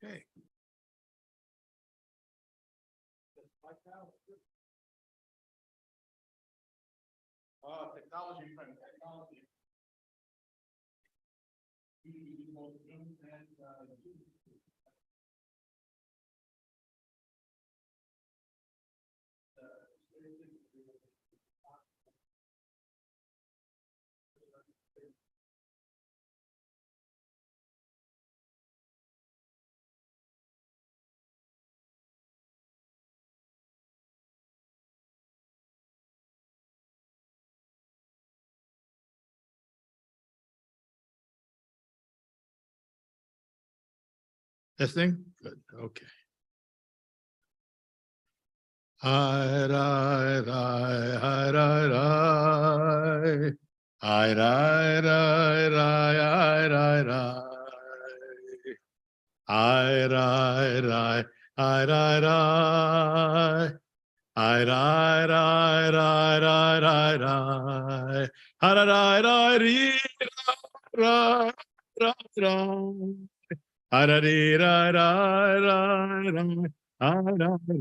Okay. Technology, technology. Testing? Good. Okay. Hi, rai, rai, hi, rai, rai. Hi, rai, rai, rai, hi, rai, rai. Hi, rai, rai, hi, rai, rai. Hi, rai, rai, rai, rai, rai, rai. Hi, rai, rai, ri, rai, rai, rai. Arari ra ra ra ra arari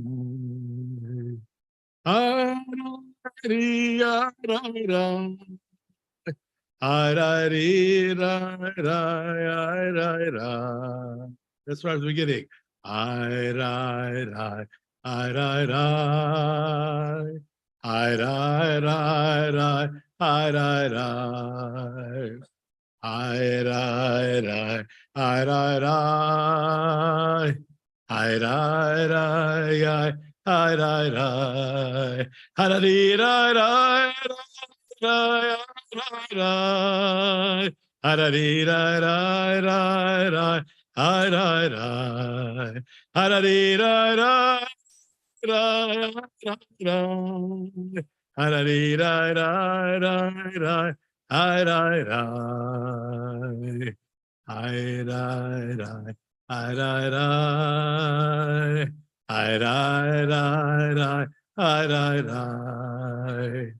arari ra ra arari ra ra ra ra. That's right at the beginning. I ra ra I ra ra I ra ra ra I ra ra. I rai rai, I rai rai, I rai rai, I rai rai, harari rai rai rai rai, harari rai rai rai rai, I rai rai, harari rai rai rai rai, harari rai rai rai rai. Hi, rai, rai. Hi, rai, rai. Hi, rai, rai. Hi, rai, rai, rai. Hi, rai, rai.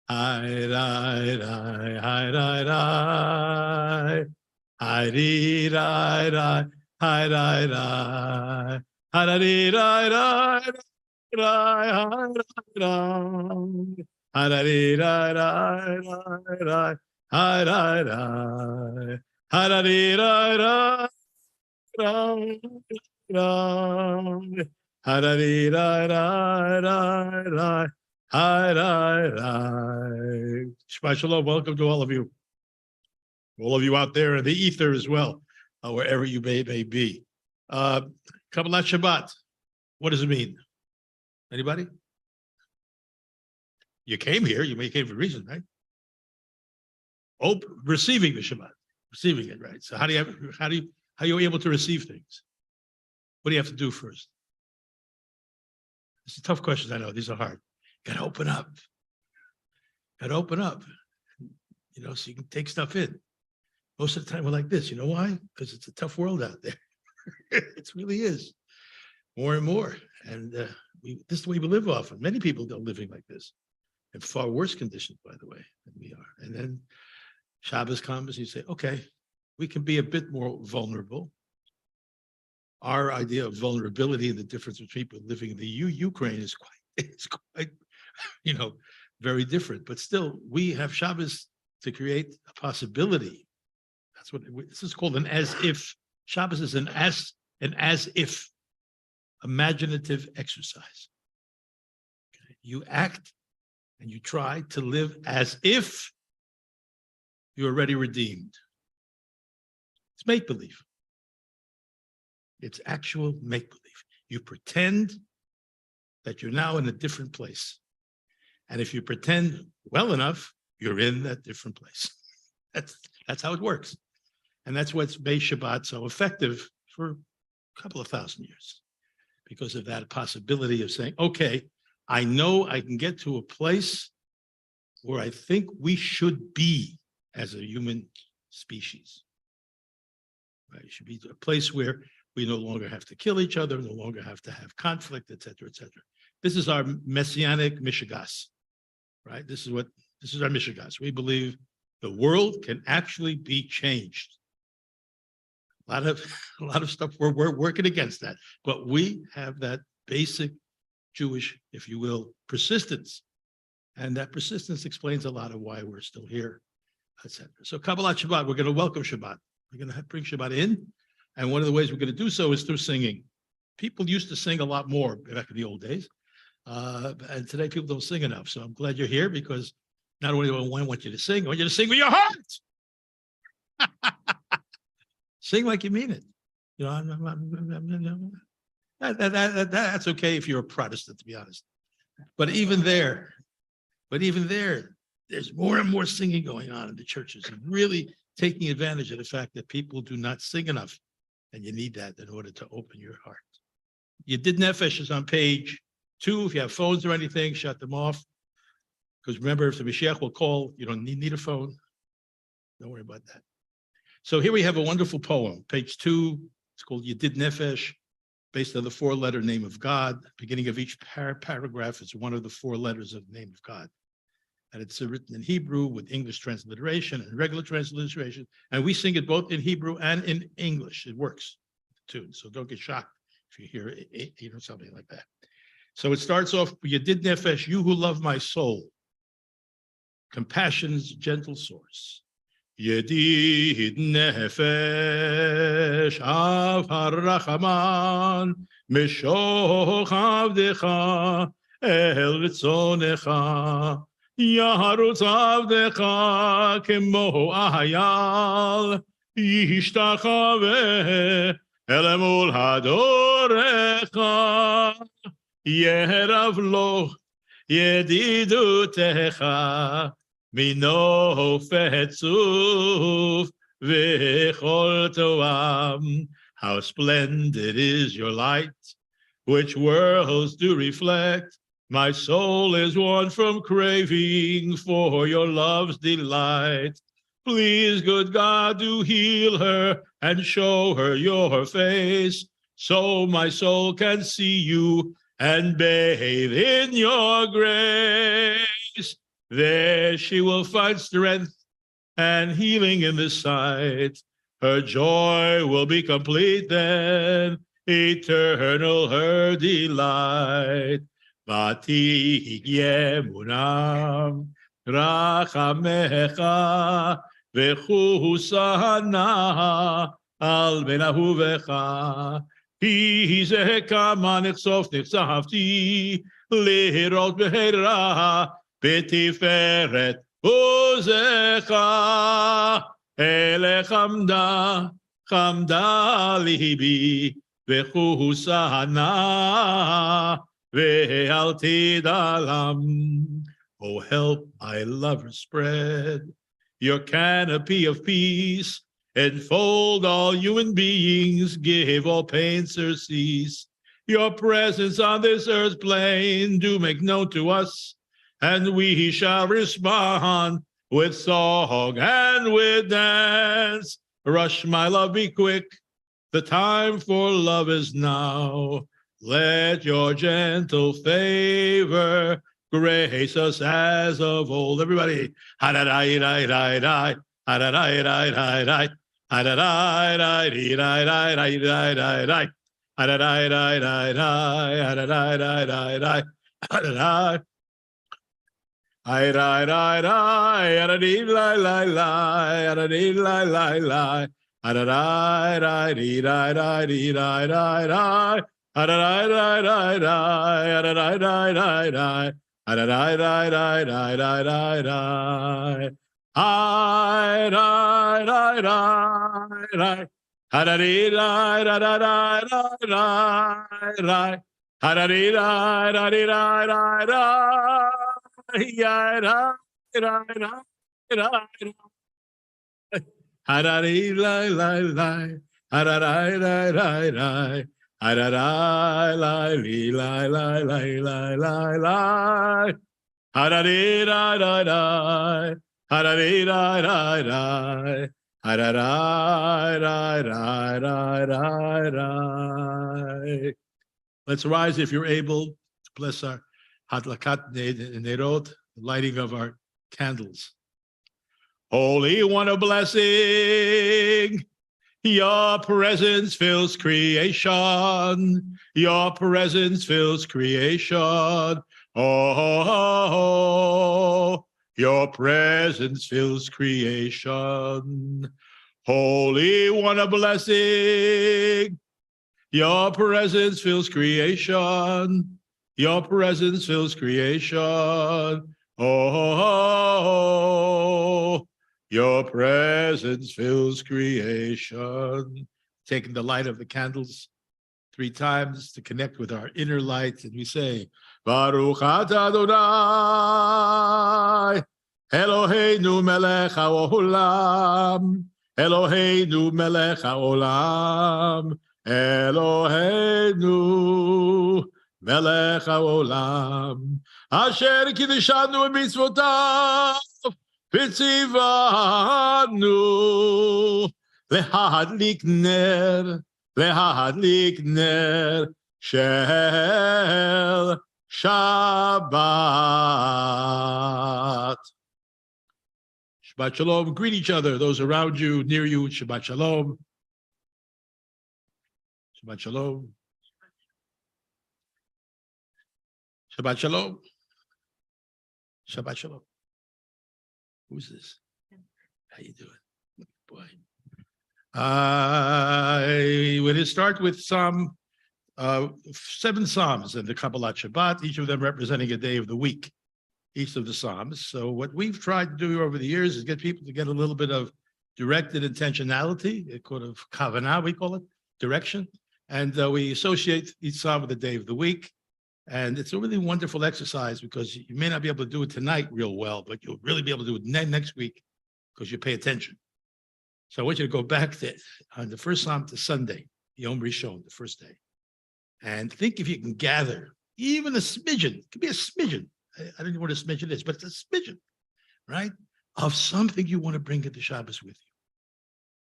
Hi, rai, rai. Hi, rai, rai. Hi, ri, rai, rai. Hi, rai, rai. Hi, ri, rai, rai. Rai, hi, rai, rai. Harari rai rai rai rai hai rai rai harari rai rai rai rai harari rai rai rai rai hai rai rai. Shabbat shalom. Welcome to all of you out there in the ether as well, wherever you may be. Kabbalat Shabbat. What does it mean? Anybody? You came here. You may came for a reason, right? Oh, receiving the Shabbat, receiving it, right? So how are you able to receive things? What do you have to do first? It's a tough question. I know these are hard. Got to open up. Got to open up. So you can take stuff in. Most of the time we're like this. You know why? Because it's a tough world out there. It really is. More and more. And this is the way we live often. Many people are living like this in far worse conditions, by the way, than we are. And then Shabbos comes, you say, okay, we can be a bit more vulnerable. Our idea of vulnerability and the difference between people living in the Ukraine is quite, very different. But still, we have Shabbos to create a possibility. That's what this is called, an as if. Shabbos is an as if imaginative exercise. Okay? You act and you try to live as if you're already redeemed. It's make-believe. It's actual make-believe. You pretend that you're now in a different place. And if you pretend well enough, you're in that different place. That's how it works. And that's what's made Shabbat so effective for a couple of thousand years. Because of that possibility of saying, okay, I know I can get to a place where I think we should be as a human species. Right? It should be a place where we no longer have to kill each other, no longer have to have conflict, et cetera, et cetera. This is our messianic mishigas, right? This is our mishigas. We believe the world can actually be changed. A lot of stuff we're working against that, but we have that basic Jewish, if you will, persistence, and that persistence explains a lot of why we're still here, etc. So Kabbalat Shabbat, we're going to welcome Shabbat. We're going to bring Shabbat in, and one of the ways we're going to do so is through singing. People used to sing a lot more back in the old days, and today people don't sing enough. So I'm glad you're here because not only do I want you to sing, I want you to sing with your heart. Sing like you mean it. You know, that's okay if you're a Protestant, to be honest. But even there, there's more and more singing going on in the churches and really taking advantage of the fact that people do not sing enough. And you need that in order to open your heart. You did Nefesh is on page 2. If you have phones or anything, shut them off. Because remember, if the Mashiach will call, you don't need a phone. Don't worry about that. So here we have a wonderful poem, page 2. It's called Yedid Nefesh, based on the 4-letter name of God. Beginning of each paragraph is one of the 4 letters of the name of God. And it's written in Hebrew with English transliteration and regular transliteration. And we sing it both in Hebrew and in English. It works, too. So don't get shocked if you hear something like that. So it starts off, Yedid Nefesh, you who love my soul, compassion's gentle source. Yedid Nefesh, Av HaRachaman, Meshoch Avdecha, El Ritzonecha, Yaharutz Avdecha, Kemo Ahayal, Yishtachave, El Emul Hadorecha, Yerav Lo, Yedidutecha, Mino Fetzuf V'chol Toam. How splendid is your light, which worlds do reflect. My soul is one from craving for your love's delight. Please, good God, do heal her and show her your face, so my soul can see you and bathe in your grace. There she will find strength and healing in this sight. Her joy will be complete then, eternal her delight. Vati yemunam rachamecha v'chusana al benahuvecha. He ze kama nichsof nichsafti lirot behera Betiferet uzecha ele chamda libi v'chusana ve'alti dalam. Oh, help my lover spread your canopy of peace, enfold all human beings, give all pain surcease. Your presence on this earth's plain do make known to us, and we shall respond with song and with dance. Rush, my love, be quick. The time for love is now. Let your gentle favor grace us as of old. Everybody. Ha-da-da-da-da-da. Ha-da-da-da-da-da. Ha-da-da-da-da-da-da-da-da-da. Ha-da-da-da-da-da. Ha-da-da. I die, die, die, I dee, lie, lie, lie, I dee, lie, lie, lie, I die, die, dee, die, die, dee, die, die, die, I die, die, die, die, I die, die, die, die, I die, die, die, die, die, die, die, I die, die, die, I dee, die, die, die, die, die, I dee, die, die, die, die, die. Let's rise if you're able to bless our Hadlakat Nerot, the lighting of our candles. Holy one of blessing, Your presence fills creation. Your presence fills creation. Oh, your presence fills creation. Holy One of blessing. Your presence fills creation. Your presence fills creation. Oh, your presence fills creation. Taking the light of the candles 3 times to connect with our inner light, and we say, Baruch atah Adonai, Eloheinu melech haolam, Eloheinu melech haolam, Eloheinu melech haolam, Asher kiddushanu b'mitzvotav, v'tzivanu lehadlik ner, lehadlik ner shel Shabbat. Shabbat shalom. Greet each other, those around you, near you. Shabbat shalom. Shabbat shalom. Shabbat shalom. Shabbat shalom. Who's this? How you doing? Boy. We're going to start with Psalm 7 Psalms in the Kabbalat Shabbat, each of them representing a day of the week, each of the Psalms. So what we've tried to do over the years is get people to get a little bit of directed intentionality, a kind of kavanah, we call it, direction. And we associate each Psalm with a day of the week. And it's a really wonderful exercise because you may not be able to do it tonight real well, but you'll really be able to do it next week because you pay attention. So I want you to go back to on the first Psalm to Sunday, Yom Rishon, the first day, and think if you can gather even a smidgen, it could be a smidgen. I don't know what a smidgen is, but it's a smidgen, right? Of something you want to bring into Shabbos with you.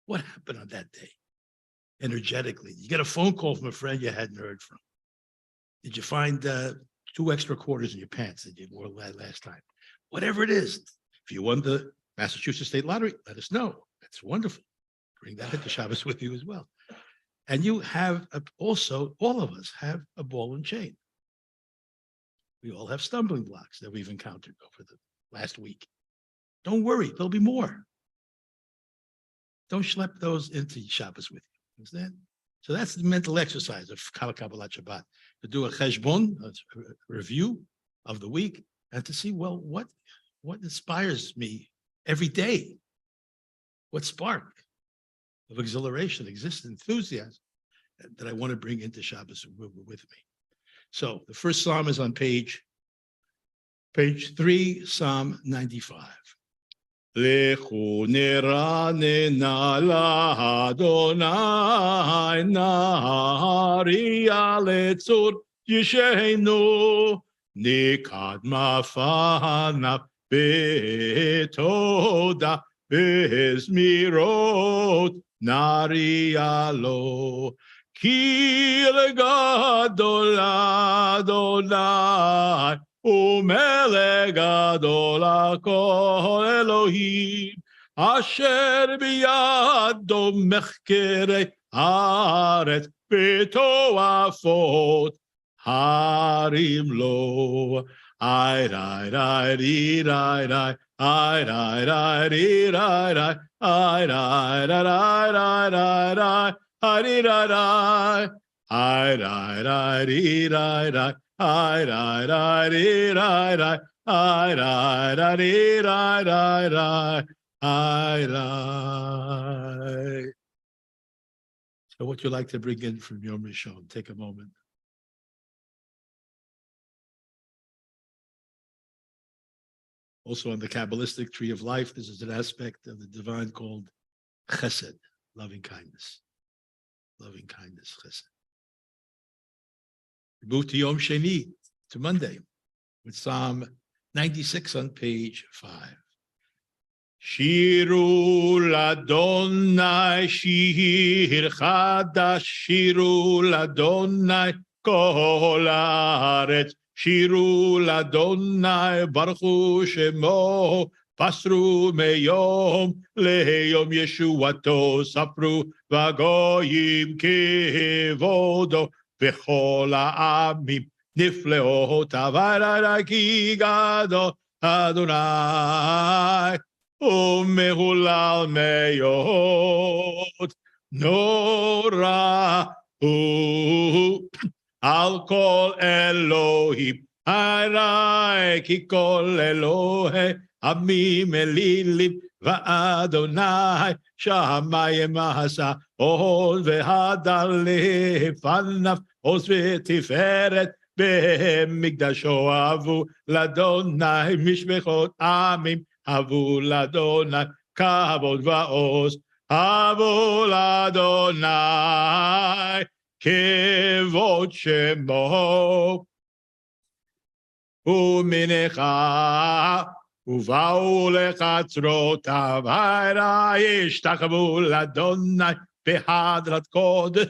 What happened on that day? Energetically. You get a phone call from a friend you hadn't heard from. Did you find 2 extra quarters in your pants that you wore last time? Whatever it is. If you won the Massachusetts State Lottery, let us know. That's wonderful. Bring that into Shabbos with you as well. And you have also, all of us have a ball and chain. We all have stumbling blocks that we've encountered over the last week. Don't worry, there'll be more. Don't schlep those into Shabbos with you. Understand? So that's the mental exercise of Kabbalat Shabbat, to do a cheshbon, a review of the week, and to see, well, what inspires me every day? What spark of exhilaration, exists, enthusiasm that I want to bring into Shabbos with me? So the first Psalm is on page 3, Psalm 95. Lechu neranena l'Adonai nahariya letzur yishenu nikadma fanav betoda bezmirot nariya lo ki legadol Adonai Umelech gadol hakol Elohim, asher biyado mechkerei haaretz betoafot harim lo. Ay, ay, ay, ay, ay, ay, ay, ay, ay, ay, ay, I So what you like to bring in from Yom Rishon? Take a moment. Also on the Kabbalistic tree of life, this is an aspect of the divine called chesed, loving kindness. Loving kindness, chesed. We move to Yom Sheni, to Monday, with Psalm 96 on page 5. Shiru l'Adonai shir chadash, shiru l'Adonai kol haaretz, shiru l'Adonai baruch hu shemo Pasru meyom leyom Yeshuato sapru vagoyim kivodo v'chol ha'amim nifleot avara ki gado Adonai umehulal meyot nora al kol Elohim harai ki kol Elohe Amim elilim va'adonai shamayim hasa od ve'hadar lefanav oz ve'tiferet be'mikdasho avu ladonai mishmechot amim avu ladonai kavod va'oz avu ladonai kevod shemo uminecha ובאו לחצרותיו הרע ישתחוו לאדוני בהדרת קודש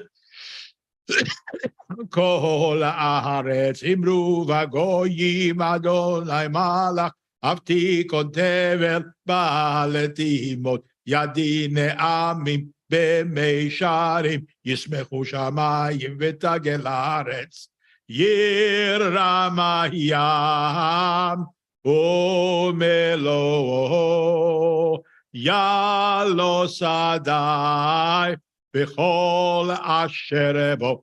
כל הארץ אמרו וגויים אדוני מלך אבטיקון תבל בעלתי מות ידי נעמים במישרים ישמחו שמיים ותגל הארץ ירם הים ומלואו יעלו שדי בכל אשר בו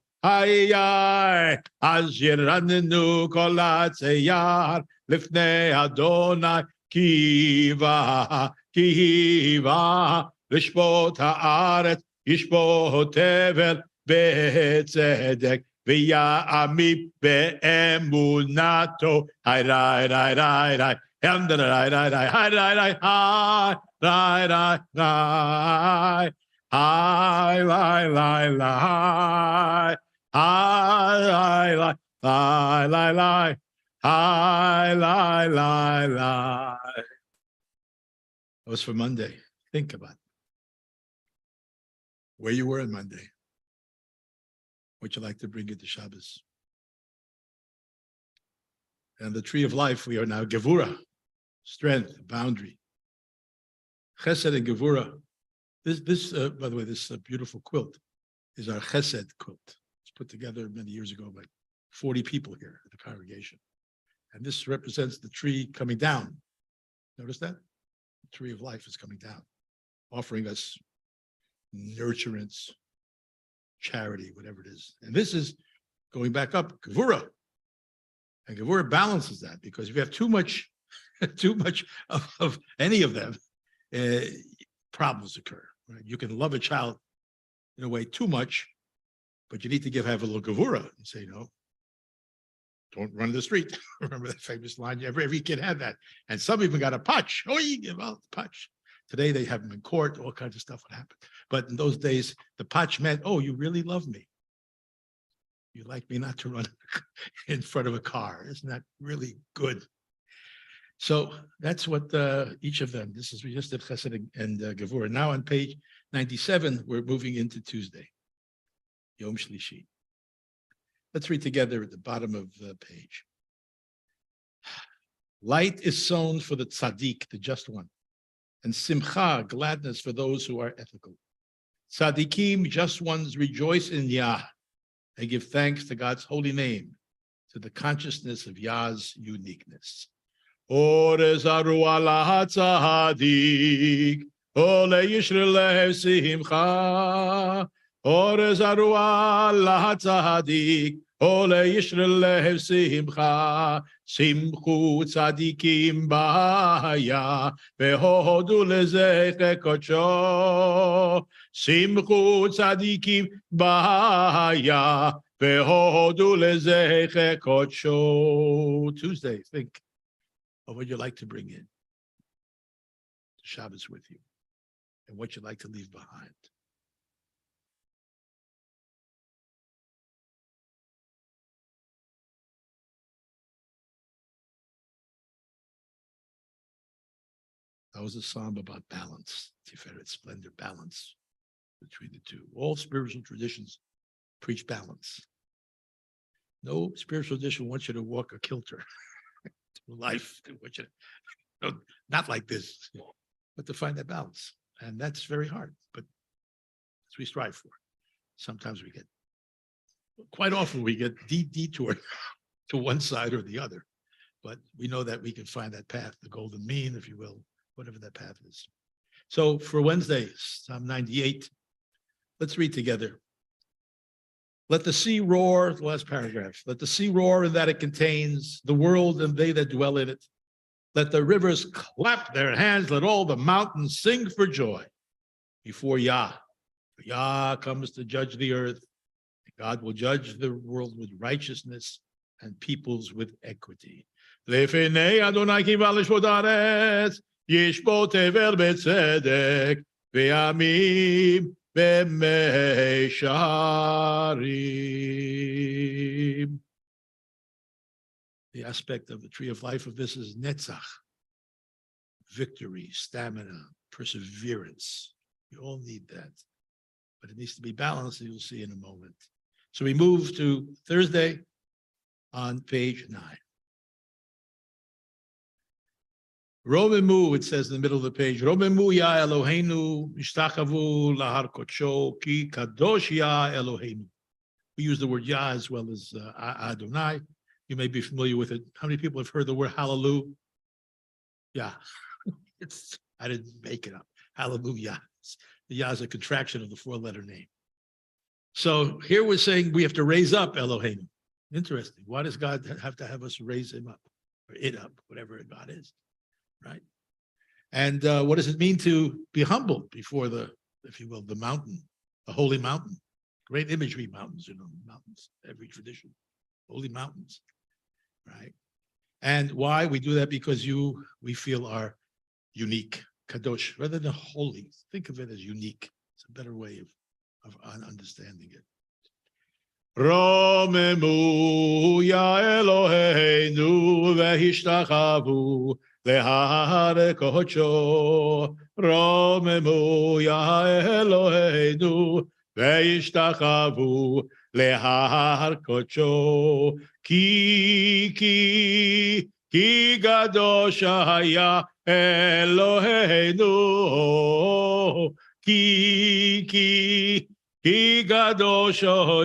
אז ירננו כל הצייר לפני אדוני כי בא לשפוט הארץ ישפוט תבל בצדק ויעמיד באמונתו היי ריי ריי ריי ריי ריי ריי ריי ריי היי ריי ריי היי ריי ריי היי ריי ריי ריי היי ריי ריי היי ריי ריי. That was for Monday. Think about it. Where you were on Monday. What you like to bring into Shabbos. And the tree of life, we are now Gevura, strength, boundary. Chesed and Gevura. This by the way, this beautiful quilt is our Chesed quilt. It's put together many years ago by 40 people here at the congregation. And this represents the tree coming down. Notice that? The tree of life is coming down, offering us nurturance, charity, whatever it is. And this is going back up, Gevura. And Gevura balances that, because if you have too much of any of them, problems occur. Right? You can love a child in a way too much, but you need to have a little Gevura and say, no, don't run the street. Remember that famous line? Every kid had that. And some even got a patch. Oh, you give out the patch. Today they have them in court, all kinds of stuff would happen. But in those days, the patch meant, oh, you really love me. You like me not to run in front of a car. Isn't that really good? So that's what each of them, this is, we just did Chesed and Gevura. Now on page 97, we're moving into Tuesday, Yom Shlishi. Let's read together at the bottom of the page. Light is sown for the tzaddik, the just one, and simcha, gladness for those who are ethical. Tzaddikim, just ones, rejoice in Yah. They give thanks to God's holy name, to the consciousness of Yah's uniqueness. Orez aru ala tzaddik, ole yishrelev simcha. Orez aru ala tzaddik, ole yishrelev simcha. Simchu tzaddikim b'haya, vehodu lezeche kodsho. Simchu tzaddikim b'haya, vehodu lezeche kodsho. Tuesday, think of what you'd like to bring in to Shabbos with you, and what you'd like to leave behind. That was a psalm about balance, Tiferet, splendor, balance between the two. All spiritual traditions preach balance. No spiritual tradition wants you to walk a kilter through life. They want you to No, not like this, but to find that balance. And that's very hard, but as we strive for. Sometimes quite often we get detoured to one side or the other, but we know that we can find that path, the golden mean, if you will, whatever that path is. So for Wednesday, Psalm 98, let's read together. Let the sea roar, the last paragraph. Let the sea roar in that it contains the world and they that dwell in it. Let the rivers clap their hands. Let all the mountains sing for joy before Yah. For Yah comes to judge the earth. God will judge the world with righteousness and peoples with equity. Lefenei Adonai kiva lishvot haaretz, yishpot tevel betzedek, ve'amim b'meisharim. The aspect of the tree of life of this is netzach, victory, stamina, perseverance. We all need that, but it needs to be balanced, as you'll see in a moment. So we move to Thursday on page 9. Romemu, it says in the middle of the page, Romemu ya Eloheinu, ishtachavu lahar kodsho, ki kadosh ya Eloheinu. We use the word Yah as well as Adonai. You may be familiar with it. How many people have heard the word hallelujah? Yeah, I didn't make it up. Hallelujah. The Yah is a contraction of the 4-letter name. So here we're saying we have to raise up Eloheinu. Interesting. Why does God have to have us raise him up or it up, whatever God is, right? And what does it mean to be humbled before the, if you will, the mountain, the holy mountain? Great imagery, mountains, mountains, every tradition, holy mountains, right? And why we do that? Because we feel are unique, kadosh, rather than holy. Think of it as unique. It's a better way of understanding it. Romemu ya Eloheinu vehishtachavu lehar kodsho. Romemu ya Eloheinu vehishtachavu lehar kodsho. Ki kadosh haya Eloheinu. Ki kadosh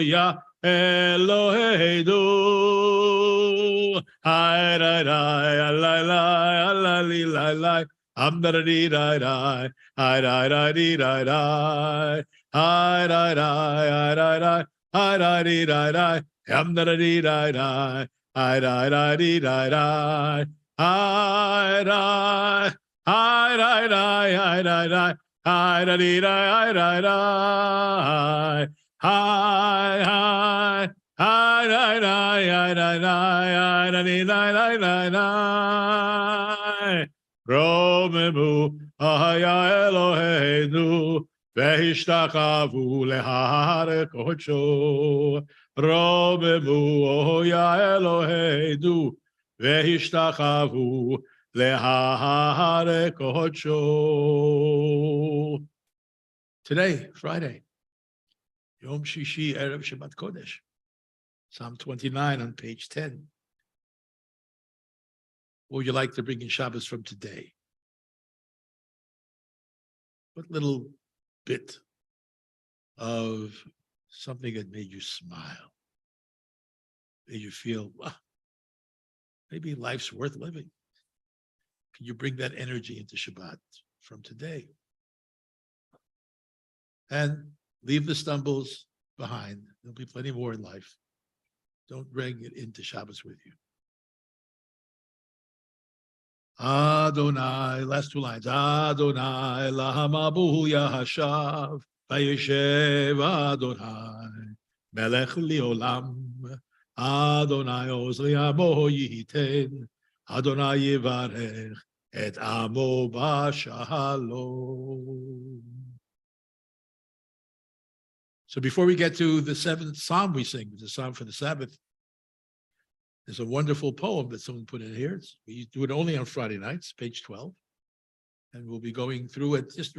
ya Eloheinu. Hi rai rai lai lai lai lai lai. Am da di rai rai. Hi rai rai di rai rai. Hi rai rai rai rai. Hi rai di rai rai. Am da di rai rai. Hi rai rai di rai rai. Hi rai. Hi rai rai hi rai rai. Hi da di rai rai rai. Hi hi hi rai rai hi rai rai hi da di rai rai rai rai. Romemu ahaya Eloheinu vehishtachavu lehar kodsho. Romemu ahaya Eloheinu vehishtachavu lehar kodsho. Today, Friday, Yom Shishi Erev Shabbat Kodesh, Psalm 29 on page 10. What would you like to bring in Shabbos from today? What little bit of something that made you smile, made you feel, wow, maybe life's worth living? Can you bring that energy into Shabbat from today? And leave the stumbles behind. There'll be plenty more in life. Don't bring it into Shabbos with you. Adonai, last 2 lines. Adonai, lahamabu yahashav, vayeshev Adonai, melech liolam. Adonai ozri amo yiten, Adonai yivarech et amo b'shalom. So before we get to the 7th Psalm we sing, the Psalm for the Sabbath, there's a wonderful poem that someone put in here. We do it only on Friday nights, page 12. And we'll be going through it. Just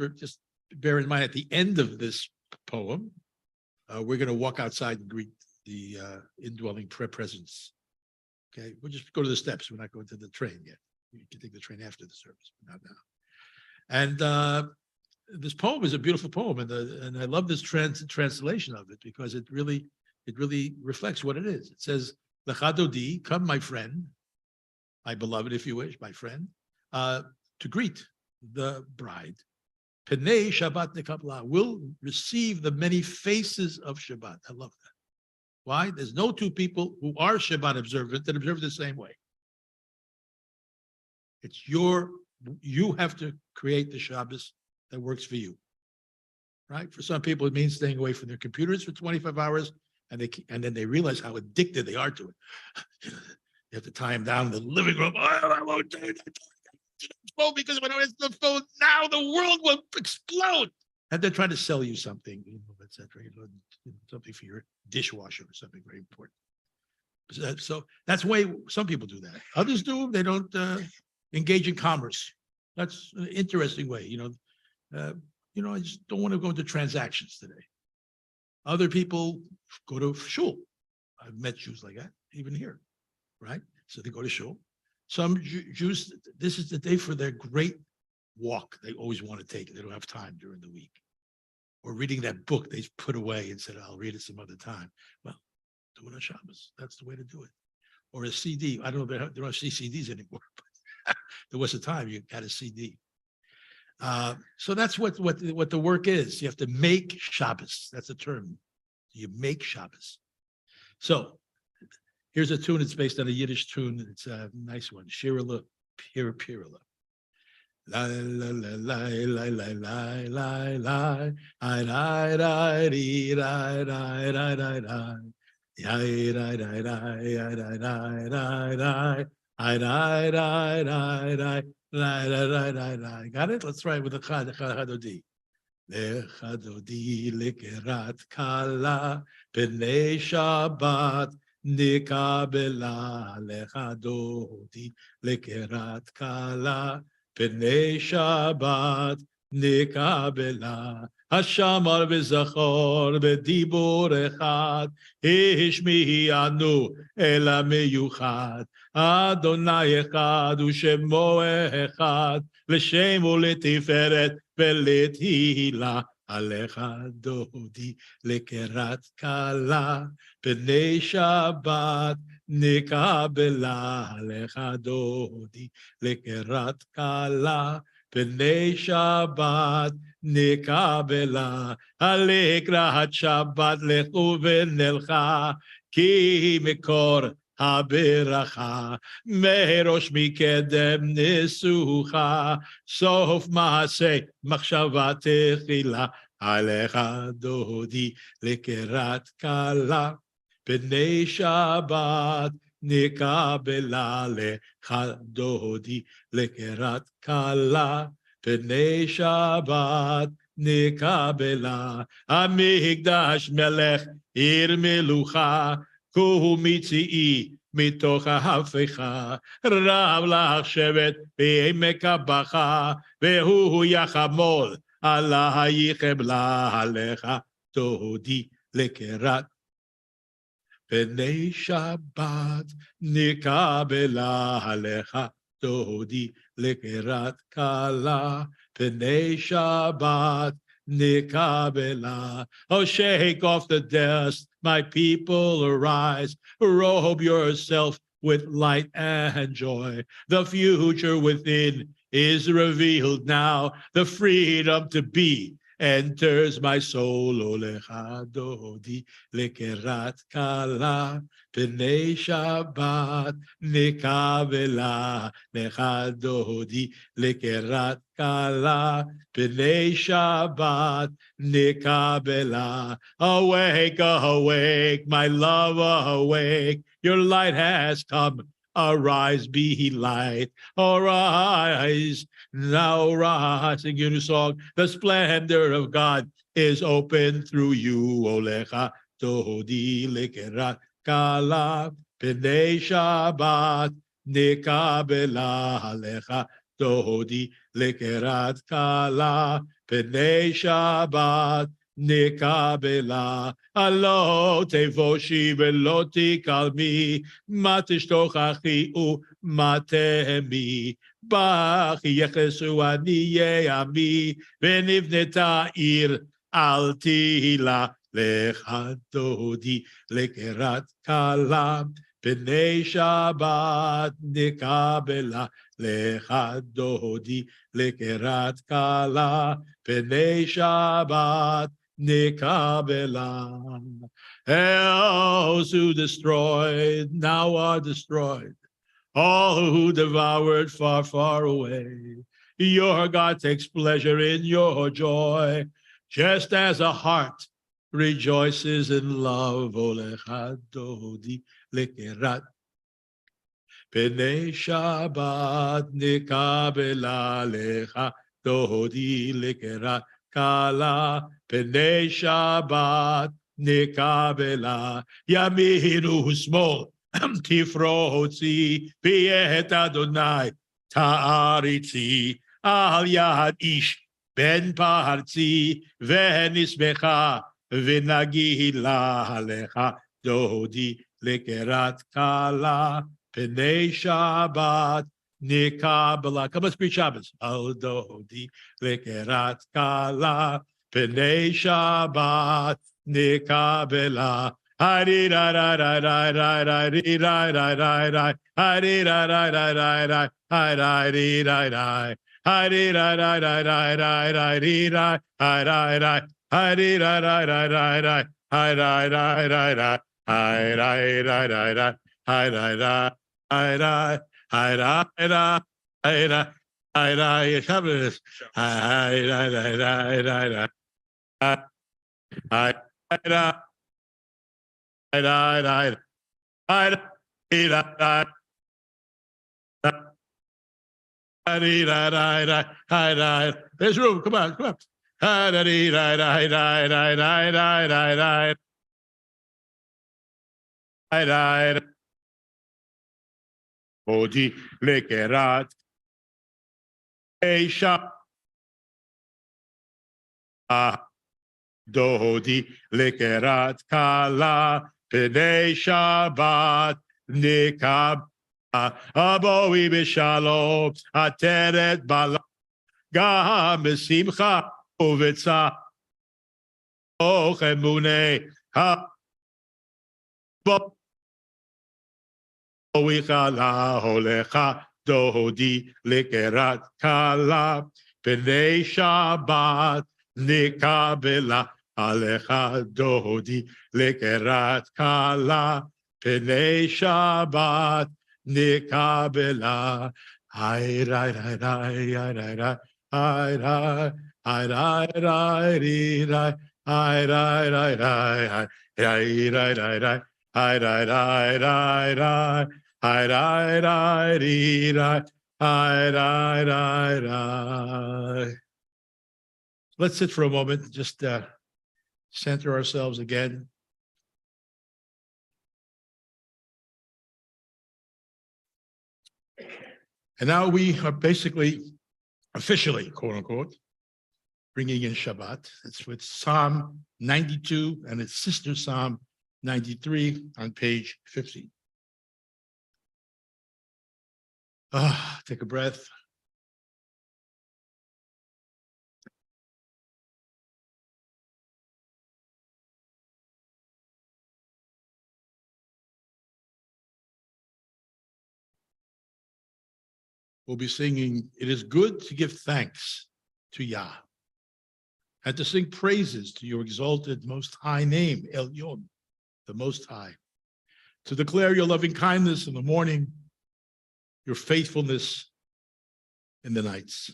bear in mind, at the end of this poem, we're going to walk outside and greet the indwelling presence. Okay, we'll just go to the steps. We're not going to the train yet. You can take the train after the service, but not now. And this poem is a beautiful poem, and I love this translation of it because it really reflects what it is. It says, "Lecha dodi, come, my friend, my beloved, if you wish, my friend, to greet the bride. Penei Shabbat nekabla, will receive the many faces of Shabbat." I love that. Why? There's no two people who are Shabbat observant that observe the same way. It's you have to create the Shabbos that works for you, right? For some people, it means staying away from their computers for 25 hours, and then they realize how addicted they are to it. You have to tie them down in the living room. Oh, I won't do it. Phone, because when I was the phone, now the world will explode. And they're trying to sell you something, etc. Something for your dishwasher or something very important. So that's the way some people do that. Others do. They don't engage in commerce. That's an interesting way. I just don't want to go into transactions today. Other people go to shul. I've met Jews like that, even here, right? So they go to shul. Some Jews, this is the day for their great walk they always want to take. They don't have time during the week. Or reading that book they've put away and said, I'll read it some other time. Well, do it on Shabbos. That's the way to do it. Or a CD. I don't know if they don't see CDs anymore, but there was a time you got a CD. So that's what the work is. You have to make Shabbos. That's a term. You make Shabbos. So here's a tune. It's based on a Yiddish tune. It's a nice one. Shirala, Pirala. La la la la la la la la la. I la la dee la la la la la. Ya la la la ya la la la la. I la la la la la la la. Got it? Let's try it with the chadodi. Lechadodi lekerat kala b'nei Shabbat. Nikabela lechadodi lekerat kala b'nei Shabbat nikabela Hashamar v'zachor b'dibur echad ishmi'anu el ha'miyuchad Adonai echad u'shemo echad l'shem u'letiferet v'letihila Alecha dodi lekerat kala b'nei Shabbat nikabela Alecha dodi lekerat kala b'nei Shabbat nikabela Alekrat Shabbat lechu v'nelcha ki mikor haberacha merosh mikedem nisucha sof maaseh machshava techila alecha dodi lekerat kala b'nei Shabbat nikabela lecha dodi lekerat kala b'nei Shabbat nikabela amigdash melech ir melucha Kuhu mitzi'i mitoch ha'hafecha Rav lach shevet be'emek habacha Vehu yachamol ala ha'yichem la'alecha Todi lekerat b'nei Shabbat nikabela alecha Todi lekerat kala b'nei Shabbat nikabela. Oh, shake off the dust, my people, arise. Robe yourself with light and joy. The future within is revealed now. The freedom to be enters my soul. Olecha dodi lekerat kala b'nei Shabbat nikabela. Lecha dodi lekerat kala b'nei Shabbat nikabela. Awake, awake, my love, awake. Your light has come. Arise, be light. Arise, now rise. Sing your new song. The splendor of God is open through you. Olecha todi lekerat kala b'nei Shabbat nikabela. Alecha todi lekerat kala b'nei Shabbat נקבלה. הלא תבושי ולא תקלמי, מה תשתוכחי ומה תהמי. בך יחסו עניי עמי, ונבנתה עיר אל תהילה. לך דודי לקראת כלה, פני שבת נקבלה. לך דודי לקראת כלה, פני שבת נקבלה. Those who destroyed now are destroyed, all who devoured far, far away. Your God takes pleasure in your joy, just as a heart rejoices in love. Olecha dodi lekerat pnei Shabbat nikabela. Lecha dodi lekerat kala pnei Shabbat nikabela. Yaminu small tifrotzi piet Adonai ta'aritzi al yad ish ben parzi venismecha ונגילה לך דודי לקראת כלה, פני שבת נקבלה. Come on, speak Shabbos. על דודי לקראת כלה, פני שבת נקבלה. הרי רי רי רי רי רי רי רי רי רי רי הרי רי רי רי רי רי הרי רי רי רי הרי רי רי רי רי רי רי רי הרי רי Hari ra ra ra ra ra, hi ra ra ra ra, hi ra ra ra ra, hi ra ra, hi ra, hi ra ra, hi ra, hi ra. Shabbos, hi ra ra ra ra ra, hi ra, hi ra ra ra, hi ra ra. Hari ra ra ra, hi ra. There's room. Come on, come on. Hari ra ra ra ra ra ra ra ra. Hi ra. Odi lekerat eisha dodi lekerat kala pnei Shabbat nikab aboi b'shalom ateret bala gam b'simcha uvetza och emunei ha Oichala holecha dohodi lekerat kala pnei Shabbat nikabela. Alecha dohodi lekerat kala pnei Shabbat nikabela. Hai rai rai rai rai rai hai rai hai rai rai rai hai rai rai rai hai rai rai rai hai rai rai rai rai. Hi, rai, rai, ri, rai, hi, rai, rai, rai. Let's sit for a moment, just center ourselves again. And now we are basically, officially, quote unquote, bringing in Shabbat. It's with Psalm 92 and its sister Psalm 93 on page 50. Take a breath. We'll be singing, "It is good to give thanks to Yah, and to sing praises to your exalted most high name, Elyon, the Most High, to declare your loving kindness in the morning, your faithfulness in the nights.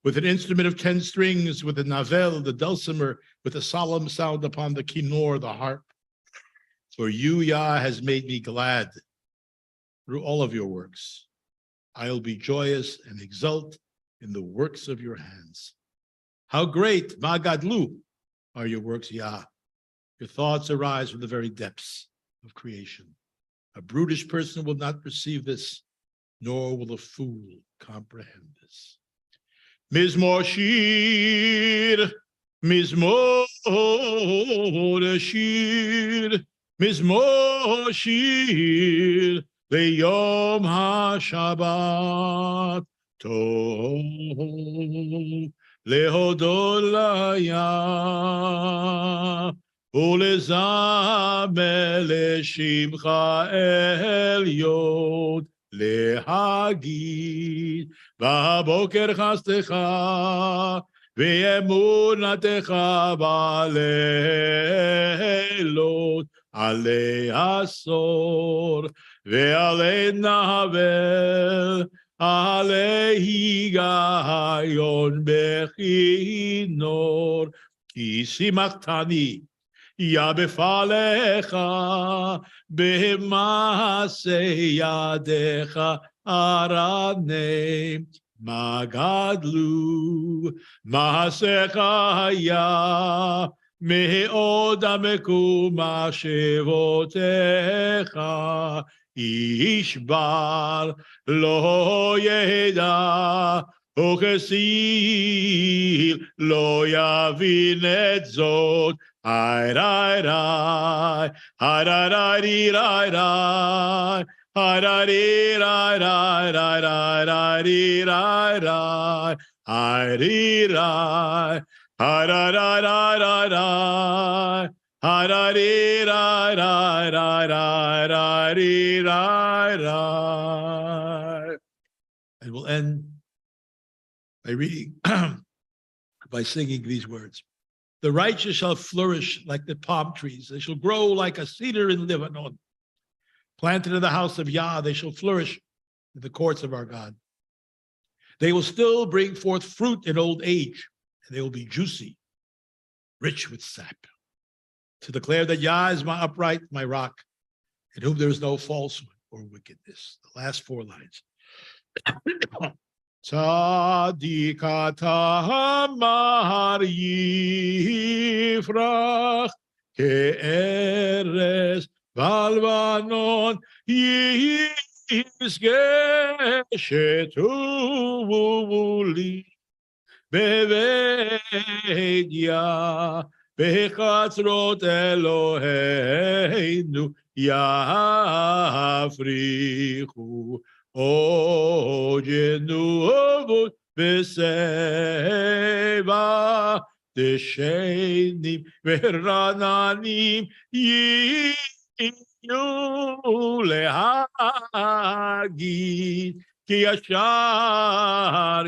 With an instrument of 10 strings, with the navel, the dulcimer, with a solemn sound upon the kinnor, the harp. For you, Yah, has made me glad through all of your works. I'll be joyous and exult in the works of your hands. How great, Magadlu, are your works, Yah. Your thoughts arise from the very depths of creation. A brutish person will not perceive this, nor will a fool comprehend this. Mizmor Shir Mizmor shir, Mizmor shir, Leyom HaShabbat, Tov, Lehodol Laya, Ulezamer Leshimcha Elyon, Lehagid, Vaboker Chastecha, ואמונתך בלילות, עלי עשור, ועלי נבל, עלי היגיון בכינור, כי שימחתני, יא בפעליך, במעשה ידיך ארנם. מה גדלו מעשיך היה מאוד עמקו מחשבותיך, איש בר לא ידע וכסיל לא יבין את זאת. היי ריי ריי, היי ריי ריי ריי ריי, Hari rai rai rai rai rai rai rai, Hari rai, Hari rai rai rai rai, Hari rai rai rai rai rai rai. And we'll end by reading, by singing these words. The righteous shall flourish like the palm trees; they shall grow like a cedar in Lebanon. Planted in the house of Yah, they shall flourish in the courts of our God. They will still bring forth fruit in old age, and they will be juicy, rich with sap. To declare that Yah is my upright, my rock, in whom there is no falsehood or wickedness. The last four lines. Tzadikata mar yifrach ke'eres Valvanon yizge shetuvuli bevedya bechatzrot Eloheinu yafrichu ojenu ovut beseva deshenim verananim להגיד כי ישר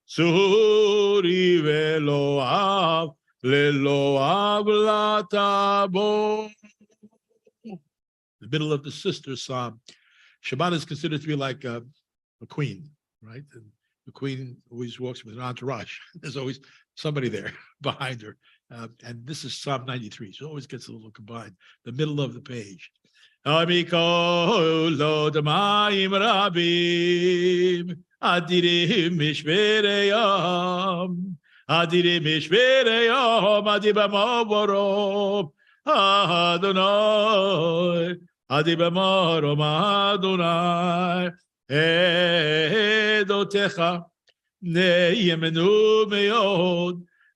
יצורי ולא אב ללא עוולתה בו. The middle of the sister psalm. Shabbat is considered to be like a queen, right? And the queen always walks with an entourage. There's always somebody there behind her. And this is Psalm 93, so it always gets a little combined. The middle of the page.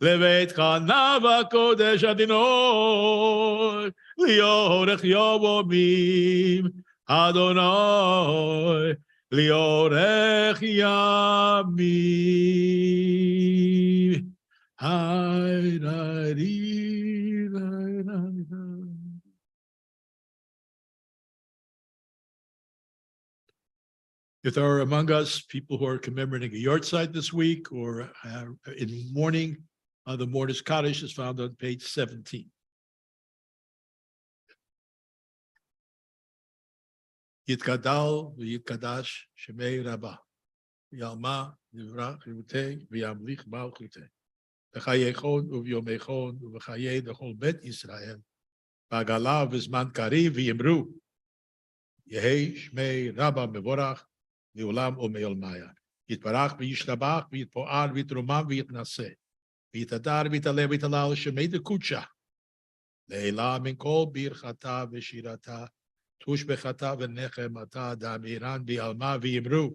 לבית חנה בקודש הדינוי, ליאורך יוממים, אדוני, ליאורך ימים. היי רי רי רי. If there are among us people who are commemorating a yahrzeit this week or in mourning, the Mourner's Kaddish is found on page 17. Yitkadal v'yitkadash shemei Rabbah v'yalma nivrach v'yutei v'yamlich malchutei v'chayechon uv'yomechon uv'chayei d'chol bet Yisrael v'agala v'zman kariv v'yimru Yehei shmei Rabbah mevorach v'olam u'me'olmaya yitbarach v'yishtabach v'yitpo'al v'yitrumam v'yitnaseh v'yitadar v'yitaleh v'yitalal shemei d'kutsha le'ela min kol birchata v'shirata tush bechata v'nechem ata da'amiran v'yalma v'yimru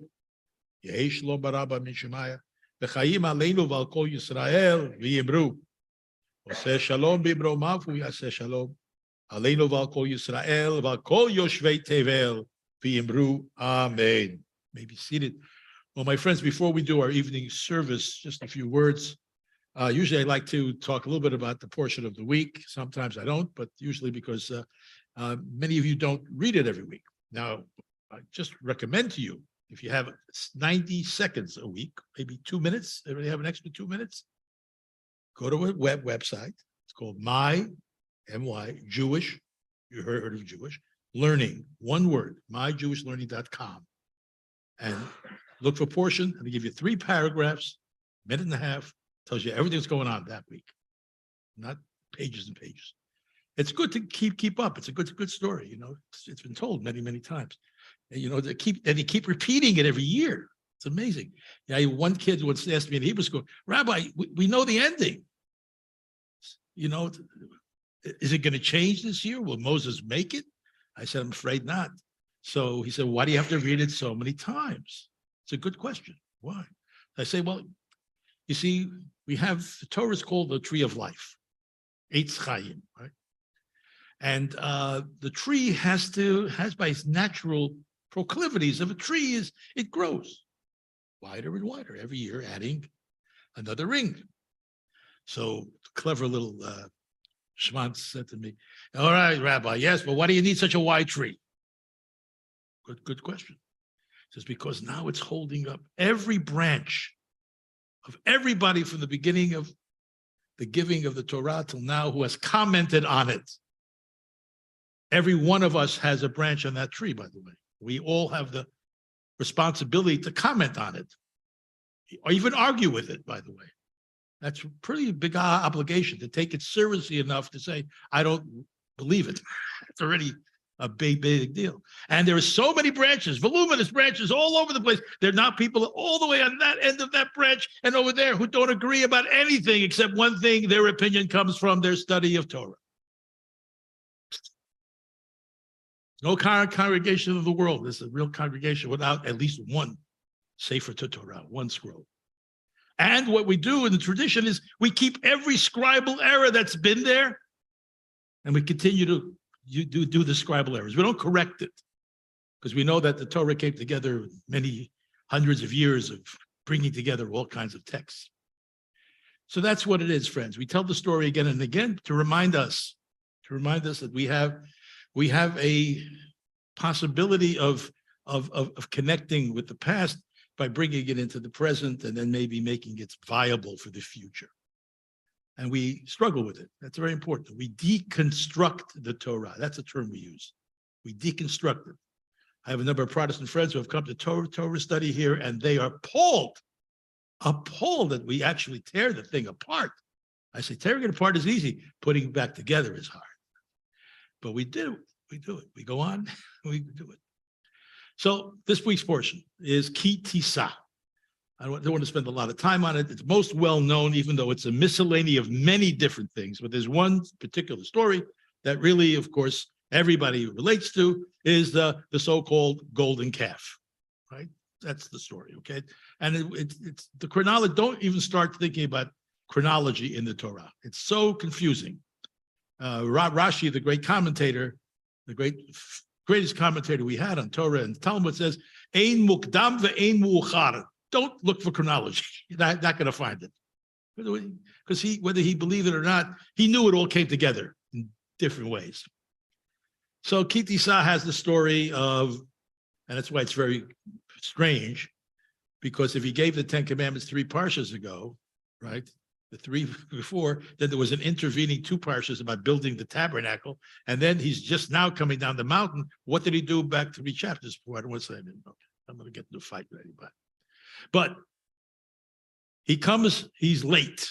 Yehi shlom barabba min shemaya V'chayim aleinu v'al kol Yisrael v'yimru. Oseh shalom b'imromav v'yaseh shalom. Aleinu v'al kol Yisrael v'al kol yoshvei tevel v'yimru. Amen. May be seated. Well, my friends, before we do our evening service, just a few words. Usually I like to talk a little bit about the portion of the week. Sometimes I don't, but usually because many of you don't read it every week. Now, I just recommend to you, if you have 90 seconds a week, maybe 2 minutes, everybody have an extra 2 minutes? Go to a website. It's called My Jewish, you heard of Jewish, Learning, one word, myjewishlearning.com. And look for portion, and they give you 3 paragraphs, minute and a half, tells you everything that's going on that week, not pages and pages. It's good to keep up. It's a good story. You know, it's been told many, many times. And, you know, they keep repeating it every year. It's amazing. Yeah, one kid once asked me in Hebrew school, Rabbi, we know the ending. You know, is it going to change this year? Will Moses make it? I said, I'm afraid not. So he said, why do you have to read it so many times? It's a good question. Why? I say, well, you see, we have, the Torah is called the tree of life, Eitz Chaim, right? And the tree has by its natural proclivities of a tree is, it grows wider and wider every year, adding another ring. So clever little Schmantz said to me, all right, Rabbi, yes, but why do you need such a wide tree? Good question. He says, because now it's holding up every branch of everybody from the beginning of the giving of the Torah till now who has commented on it. Every one of us has a branch on that tree, by the way. We all have the responsibility to comment on it, or even argue with it, by the way. That's a pretty big obligation to take it seriously enough to say, I don't believe it. It's already a big deal. And there are so many branches, voluminous branches all over the place. There are not people all the way on that end of that branch and over there who don't agree about anything except one thing. Their opinion comes from their study of Torah. No congregation of the world is a real congregation without at least one Sefer Torah, one scroll. And what we do in the tradition is we keep every scribal error that's been there, and we continue to do the scribal errors. We don't correct it, because we know that the Torah came together many hundreds of years of bringing together all kinds of texts. So that's what it is, friends. We tell the story again and again to remind us that we have a possibility of connecting with the past by bringing it into the present and then maybe making it viable for the future. And we struggle with it. That's very important. We deconstruct the Torah. That's a term we use. We deconstruct it. I have a number of Protestant friends who have come to Torah study here, and they are appalled that we actually tear the thing apart. I say, tearing it apart is easy. Putting it back together is hard. But we do it. We go on, we do it. So this week's portion is Ki Tisa. I don't want to spend a lot of time on it. It's most well known, even though it's a miscellany of many different things. But there's one particular story that really, of course, everybody relates to, is the so-called golden calf, right? That's the story, okay? And it's the chronology. Don't even start thinking about chronology in the Torah. It's so confusing. Rashi, the great commentator, the greatest commentator we had on Torah and Talmud, says, Ein mukdam ve'ein mu'achar. Don't look for chronology. You're not going to find it. Because whether he believed it or not, he knew it all came together in different ways. So Ki Tisa has the story of, and that's why it's very strange, because if he gave the 10 Commandments 3 parshas ago, right, the 3 before, then there was an intervening 2 parshas about building the tabernacle, and then he's just now coming down the mountain. What did he do back 3 chapters before? I don't want to say anything. Okay, I'm going to get into a fight with anybody. But he comes, he's late.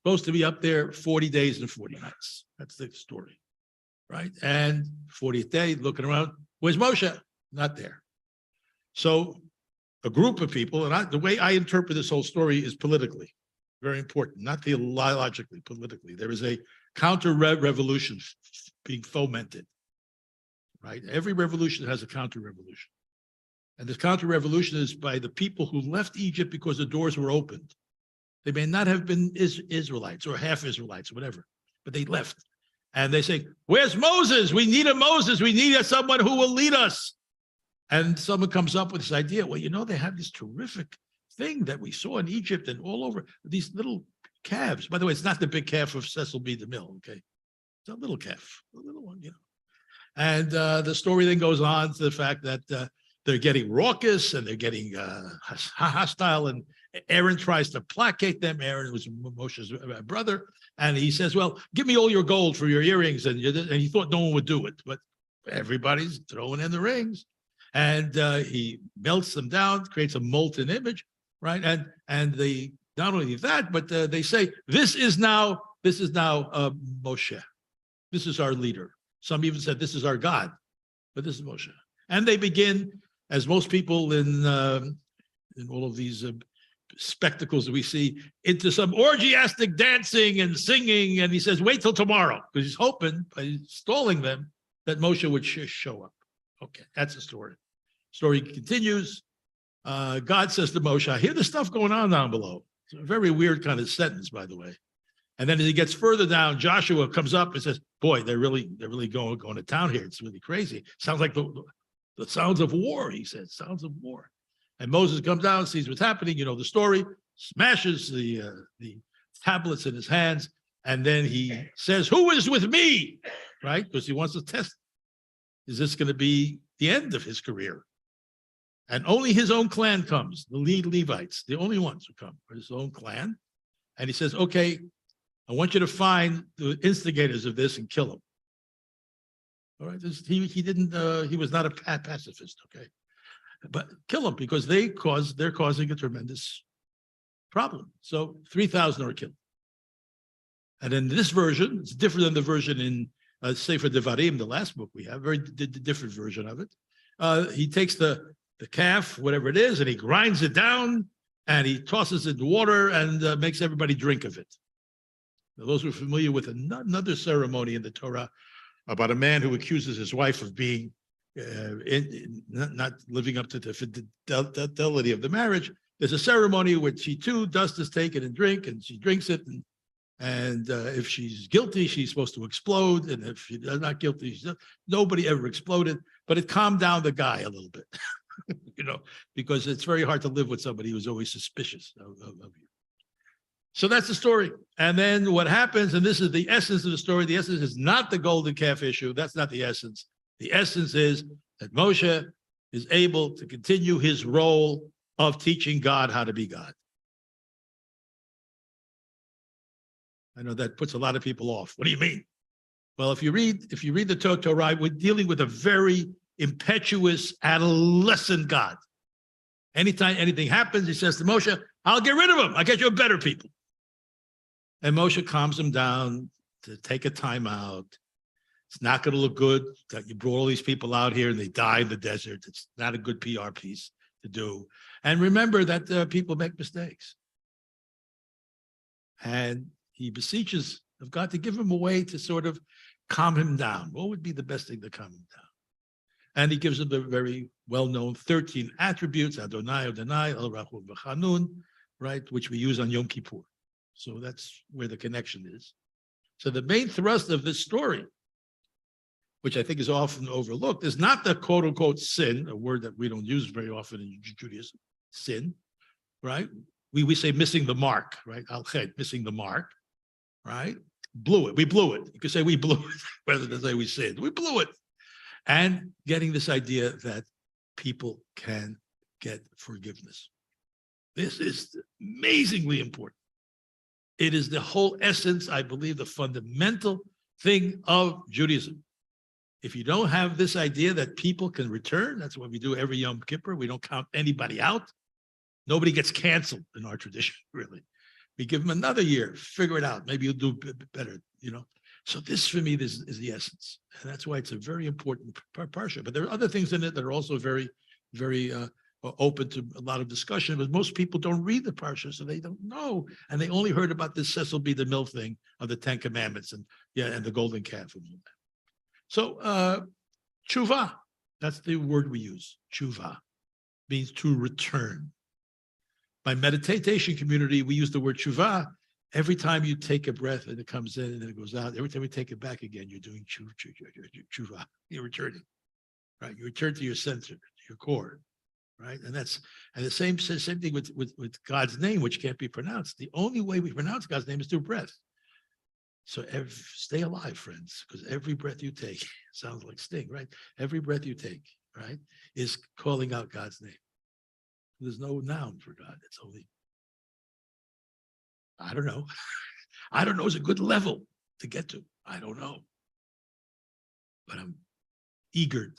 Supposed to be up there 40 days and 40 nights. That's the story, right? And 40th day, looking around, where's Moshe? Not there. So a group of people, and the way I interpret this whole story is politically, very important, not theologically, politically. There is a counter-revolution being fomented, right? Every revolution has a counter-revolution. And this counter-revolution is by the people who left Egypt because the doors were opened. They may not have been Israelites or half Israelites or whatever, but they left. And they say, where's Moses? We need a Moses. We need someone who will lead us. And someone comes up with this idea. Well, they have this terrific thing that we saw in Egypt and all over, these little calves. By the way, it's not the big calf of Cecil B. DeMille, okay? It's a little calf, a little one, And the story then goes on to the fact that they're getting raucous and they're getting hostile, and Aaron tries to placate them. Aaron was Moshe's brother, and he says, well, give me all your gold for your earrings. And he thought no one would do it, but everybody's throwing in the rings. And he melts them down, creates a molten image, right? And they not only that, but they say, this is now Moshe. This is our leader. Some even said this is our God, but this is Moshe. And they begin, as most people in all of these spectacles that we see, into some orgiastic dancing and singing. And he says, wait till tomorrow, because he's hoping, by stalling them, that Moshe would show up. Okay, that's the story. Story continues. God says to Moshe, I hear the stuff going on down below. It's a very weird kind of sentence, by the way. And then as he gets further down, Joshua comes up and says, boy, they're really going to town here. It's really crazy. Sounds like the sounds of war, he said, sounds of war. And Moses comes down, sees what's happening, the story, smashes the tablets in his hands, and then he says, who is with me? Right? Because he wants to test, is this going to be the end of his career? And only his own clan comes, the Levites, the only ones who come, his own clan. And he says, okay, I want you to find the instigators of this and kill them. All right, he was not a pacifist, okay? But kill them because they're causing a tremendous problem. So 3,000 are killed. And in this version, it's different than the version in Sefer Devarim, the last book we have, very different version of it. He takes the calf, whatever it is, and he grinds it down and he tosses it in water and makes everybody drink of it. Now, those who are familiar with another ceremony in the Torah about a man who accuses his wife of being not living up to the fidelity of the marriage, there's a ceremony where she too, dust is taken and drink, and she drinks it, and if she's guilty, she's supposed to explode, and if she's not guilty, nobody ever exploded, but it calmed down the guy a little bit, because it's very hard to live with somebody who's always suspicious of you. So that's the story. And then what happens, and this is the essence of the story, the essence is not the golden calf issue, that's not the essence. The essence is that Moshe is able to continue his role of teaching God how to be God. I know that puts a lot of people off. What do you mean? Well, if you read the Torah, we're dealing with a very impetuous adolescent God. Anytime anything happens, he says to Moshe, I'll get rid of him. I'll get you better people. And Moshe calms him down to take a time out. It's not going to look good that you brought all these people out here and they die in the desert. It's not a good PR piece to do. And remember that people make mistakes. And he beseeches of God to give him a way to sort of calm him down. What would be the best thing to calm him down? And he gives him the very well-known 13 attributes, Adonai, El Rachum V'Chanun, right, which we use on Yom Kippur. So that's where the connection is. So the main thrust of this story, which I think is often overlooked, is not the quote-unquote sin, a word that we don't use very often in Judaism, sin, right? We say missing the mark, right? Al-Ched, missing the mark, right? Blew it. We blew it. You could say we blew it rather than say we sinned. We blew it. And getting this idea that people can get forgiveness. This is amazingly important. It is the whole essence, I believe, the fundamental thing of Judaism. If you don't have this idea that people can return, that's what we do every Yom Kippur. We don't count anybody out. Nobody gets canceled in our tradition, really. We give them another year, figure it out. Maybe you'll do better, So this, for me, this is the essence. And that's why it's a very important parsha. But there are other things in it that are also very, very open to a lot of discussion. But most people don't read the parsha, so they don't know. And they only heard about this Cecil B. DeMille thing of the 10 Commandments and the golden calf and all that. So tshuva, that's the word we use. Tshuva means to return. My meditation community, we use the word tshuva. Every time you take a breath and it comes in and then it goes out, every time you take it back again, you're doing tshuva. You're returning, right? You return to your center, to your core, right? And the same thing with God's name, which can't be pronounced. The only way we pronounce God's name is through breath. So stay alive, friends, because every breath you take sounds like Sting, right? Every breath you take, right, is calling out God's name. There's no noun for God. It's only, I don't know. I don't know is a good level to get to. I don't know. But I'm eager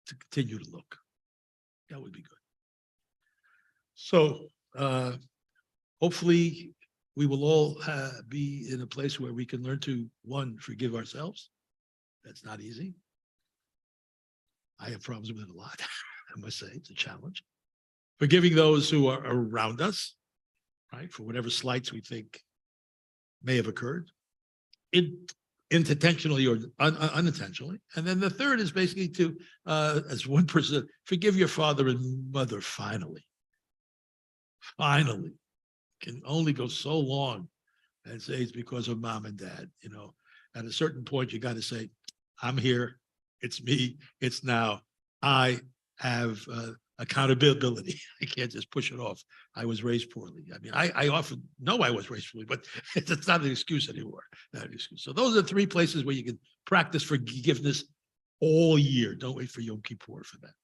to continue to look. That would be good. So hopefully we will all be in a place where we can learn to, one, forgive ourselves. That's not easy. I have problems with it a lot, I must say. It's a challenge. Forgiving those who are around us, right, for whatever slights we think may have occurred, intentionally or unintentionally. And then the third is basically to, as one person said, forgive your father and mother finally. Finally. Can only go so long and say it's because of mom and dad. You know, at a certain point, you got to say, I'm here. It's me. It's now. I have accountability. I can't just push it off. I was raised poorly. I mean, I often know I was raised poorly, but it's not an excuse anymore. Not an excuse. So those are 3 places where you can practice forgiveness all year. Don't wait for Yom Kippur for that.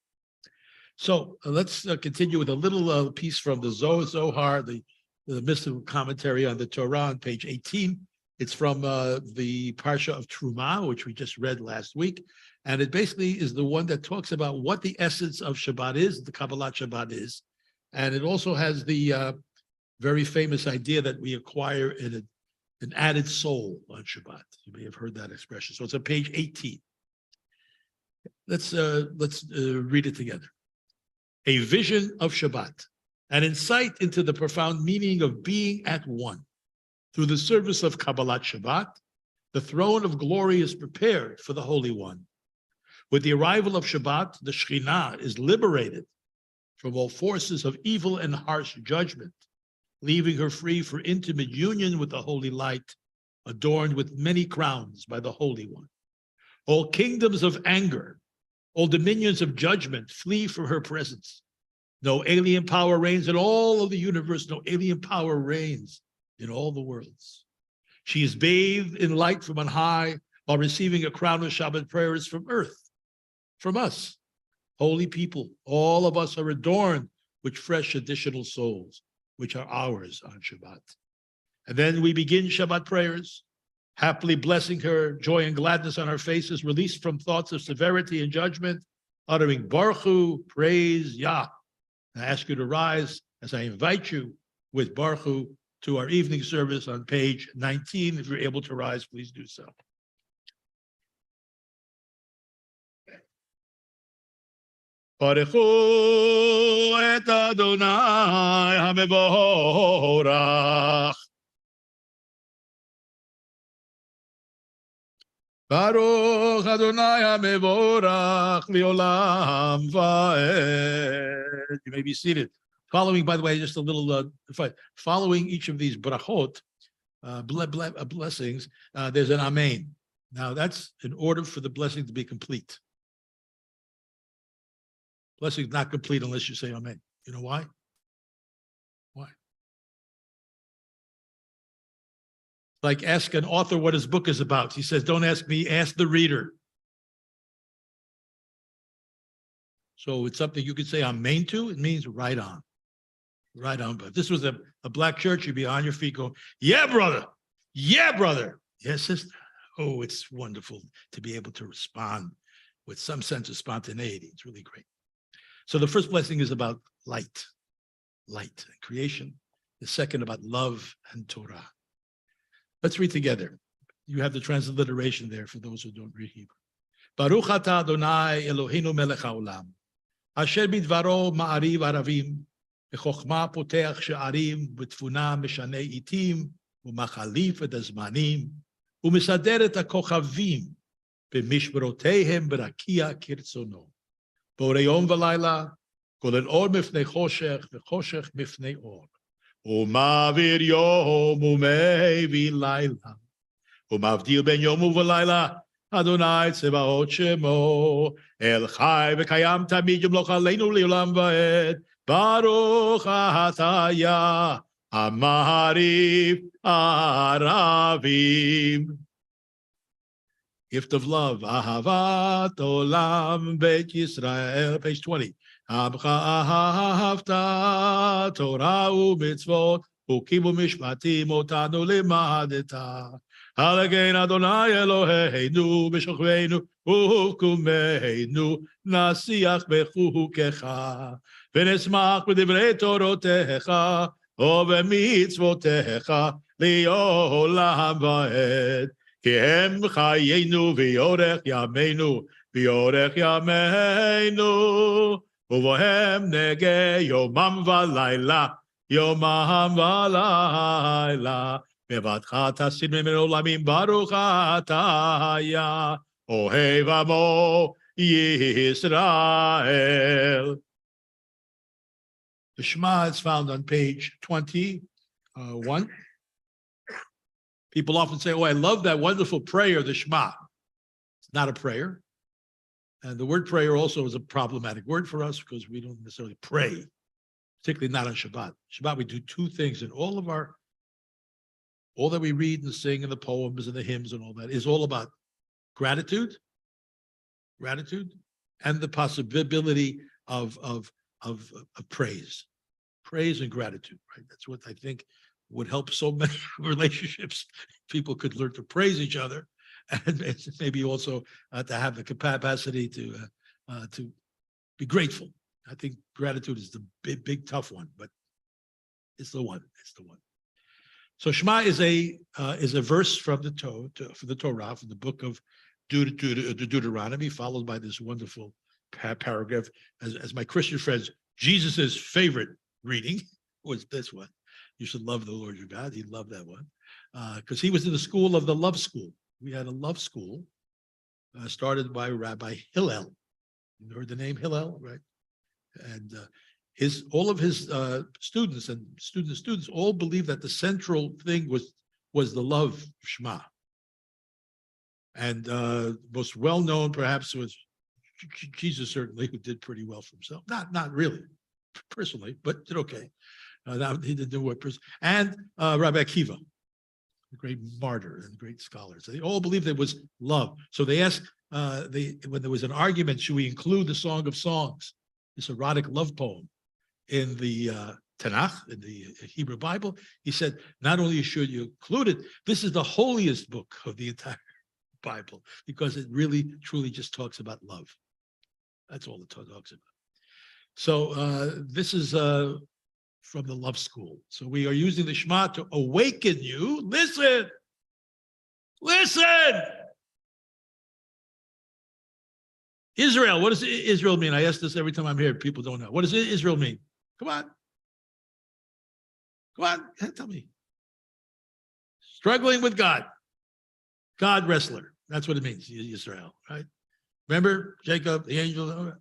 So let's continue with a little piece from the Zohar, the mystical commentary on the Torah on page 18. It's from the Parsha of Truma, which we just read last week. And it basically is the one that talks about what the essence of Shabbat is, the Kabbalat Shabbat is. And it also has the very famous idea that we acquire an added soul on Shabbat. You may have heard that expression. So it's on page 18. Let's read it together. A vision of Shabbat, an insight into the profound meaning of being at one. Through the service of Kabbalat Shabbat, the throne of glory is prepared for the Holy One. With the arrival of Shabbat, the Shekhinah is liberated from all forces of evil and harsh judgment, leaving her free for intimate union with the holy light, adorned with many crowns by the Holy One. All kingdoms of anger, all dominions of judgment flee from her presence. No alien power reigns in all of the universe. No alien power reigns in all the worlds. She is bathed in light from on high while receiving a crown of Shabbat prayers from earth, from us, holy people. All of us are adorned with fresh additional souls, which are ours on Shabbat. And then we begin Shabbat prayers, happily blessing her, joy and gladness on our faces, released from thoughts of severity and judgment, uttering Baruch Hu, praise Yah. I ask you to rise as I invite you with Baruch Hu to our evening service on page 19. If you're able to rise, please do so. Baruch Hu et Adonai HaMevorach. Baruch Adonai HaMevorach Leolam Vaed. You may be seated. Following, by the way, just a little, following each of these brachot, blessings, there's an amen. Now, that's in order for the blessing to be complete. Blessing is not complete unless you say amen. You know why? Why? Like ask an author what his book is about. He says, don't ask me, ask the reader. So it's something you could say amen to. It means right on. Right on. But if this was a black church, you'd be on your feet going, yeah, brother. Yeah, brother. Yes, sister. Oh, it's wonderful to be able to respond with some sense of spontaneity. It's really great. So the first blessing is about light and creation. The second about love and Torah. Let's read together. You have the transliteration there for those who don't read Hebrew. Baruch atah Adonai Eloheinu melech haolam, asher bidvaro ma'ariv aravim, b'chokhmah potech she'arim, b'tfuna mishanei itim, u'machalif et hazmanim, u'mesader et hakochavim, b'mishmerotehem b'rakia kirtzono. Borei yom v'layla, kol el or mifnei choshech, v'choshech mifnei or. Umavir yom umevi laila. Umavdil ben yom uvelaila. Adonai tzevaot shemo. El chai v'kayam tamid yimloch aleinu li'olam va'ed. Baruch ataya. Amarif aravim. Gift of love. Ahavat olam beit Yisrael. Page 20. Amcha ahavta Torah u'mitzvot u'kim u'mishpatim otanu limadeta. Halagein Adonai Eloheinu b'shokveinu u'kumeinu nasiach bechukecha v'nesmach b'divrei torotecha u'b'mitzvotecha li'olam va'ed. Ki hem chayenu v'yorech yameinu v'yorech yameinu uvohem nege yomam v'layla yomam v'layla bevadcha tasid memenu olamim baruch ataya ohev amo Yisrael. The Shema is found on page 21. People often say, oh, I love that wonderful prayer, the Shema. It's not a prayer. And the word prayer also is a problematic word for us because we don't necessarily pray, particularly not on Shabbat. Shabbat, we do two things, and all that we read and sing and the poems and the hymns and all that is all about gratitude, and the possibility of praise and gratitude, right? That's what I think would help so many relationships. People could learn to praise each other, and maybe also to have the capacity to be grateful. I think gratitude is the big tough one, but it's the one. So Shema is a verse from the Torah, from the book of Deuteronomy, followed by this wonderful paragraph. As my Christian friends, Jesus's favorite reading was this one. You should love the Lord your God. He loved that one because he was in the school of the love school. We had a love school started by Rabbi Hillel. You heard the name Hillel, right? And all of his students all believed that the central thing was the love Shema. And most well known perhaps was Jesus, certainly, who did pretty well for himself. Not really personally, but did okay. He did do what person, and Rabbi Akiva, a great martyr and great scholar. So they all believed it was love. So they asked, when there was an argument, should we include the Song of Songs, this erotic love poem, in the Tanakh, in the Hebrew Bible? He said, not only should you include it, this is the holiest book of the entire Bible because it really, truly just talks about love. That's all it talks about. So this is from the love school. So we are using the Shema to awaken you. Listen. Israel, what does Israel mean? I ask this every time I'm here. People don't know. What does Israel mean? Come on, tell me. Struggling with God. God wrestler. That's what it means, Israel, right? Remember Jacob, the angel,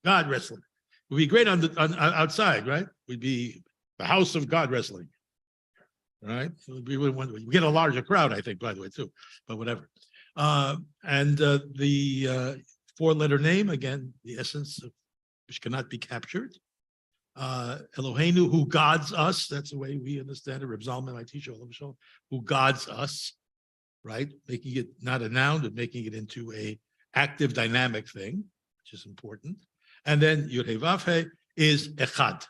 God wrestler. We'd be great on outside, right? We'd be the house of God wrestling, right? So we get a larger crowd, I think, by the way, too, but whatever. And the four-letter name, again, the essence of which cannot be captured. Eloheinu, who gods us. That's the way we understand it. Reb Zalman, my teacher, who gods us, right? Making it not a noun, but making it into a active, dynamic thing, which is important. And then Yud Heh Vav Heh is Echad.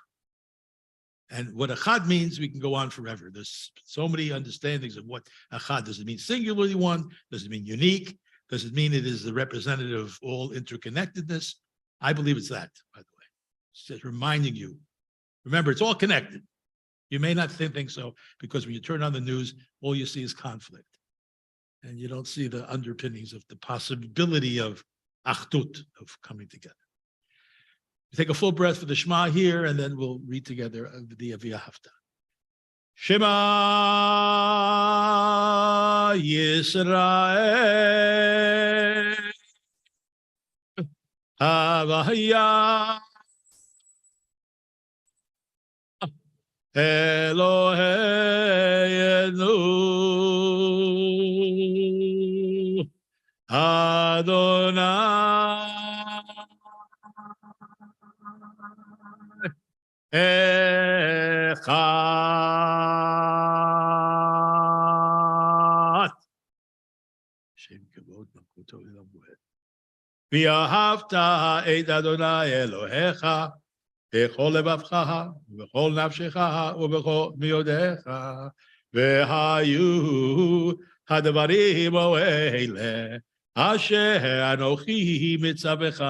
And what Echad means, we can go on forever. There's so many understandings of what Echad. Does it mean singularly one? Does it mean unique? Does it mean it is the representative of all interconnectedness? I believe it's that, by the way. It's just reminding you. Remember, it's all connected. You may not think so, because when you turn on the news, all you see is conflict. And you don't see the underpinnings of the possibility of achdut, of coming together. Take a full breath for the Shema here, and then we'll read together the V'ahavta. Shema Yisrael Havaya Eloheinu Adonai Echad. Shem kavod malchuto olam moed. V'ahavta et Adonai Elohecha bechol levavcha ובכל נפשך ובכל מאודיך והיו הדברים האלה אשר אנוכי מצווך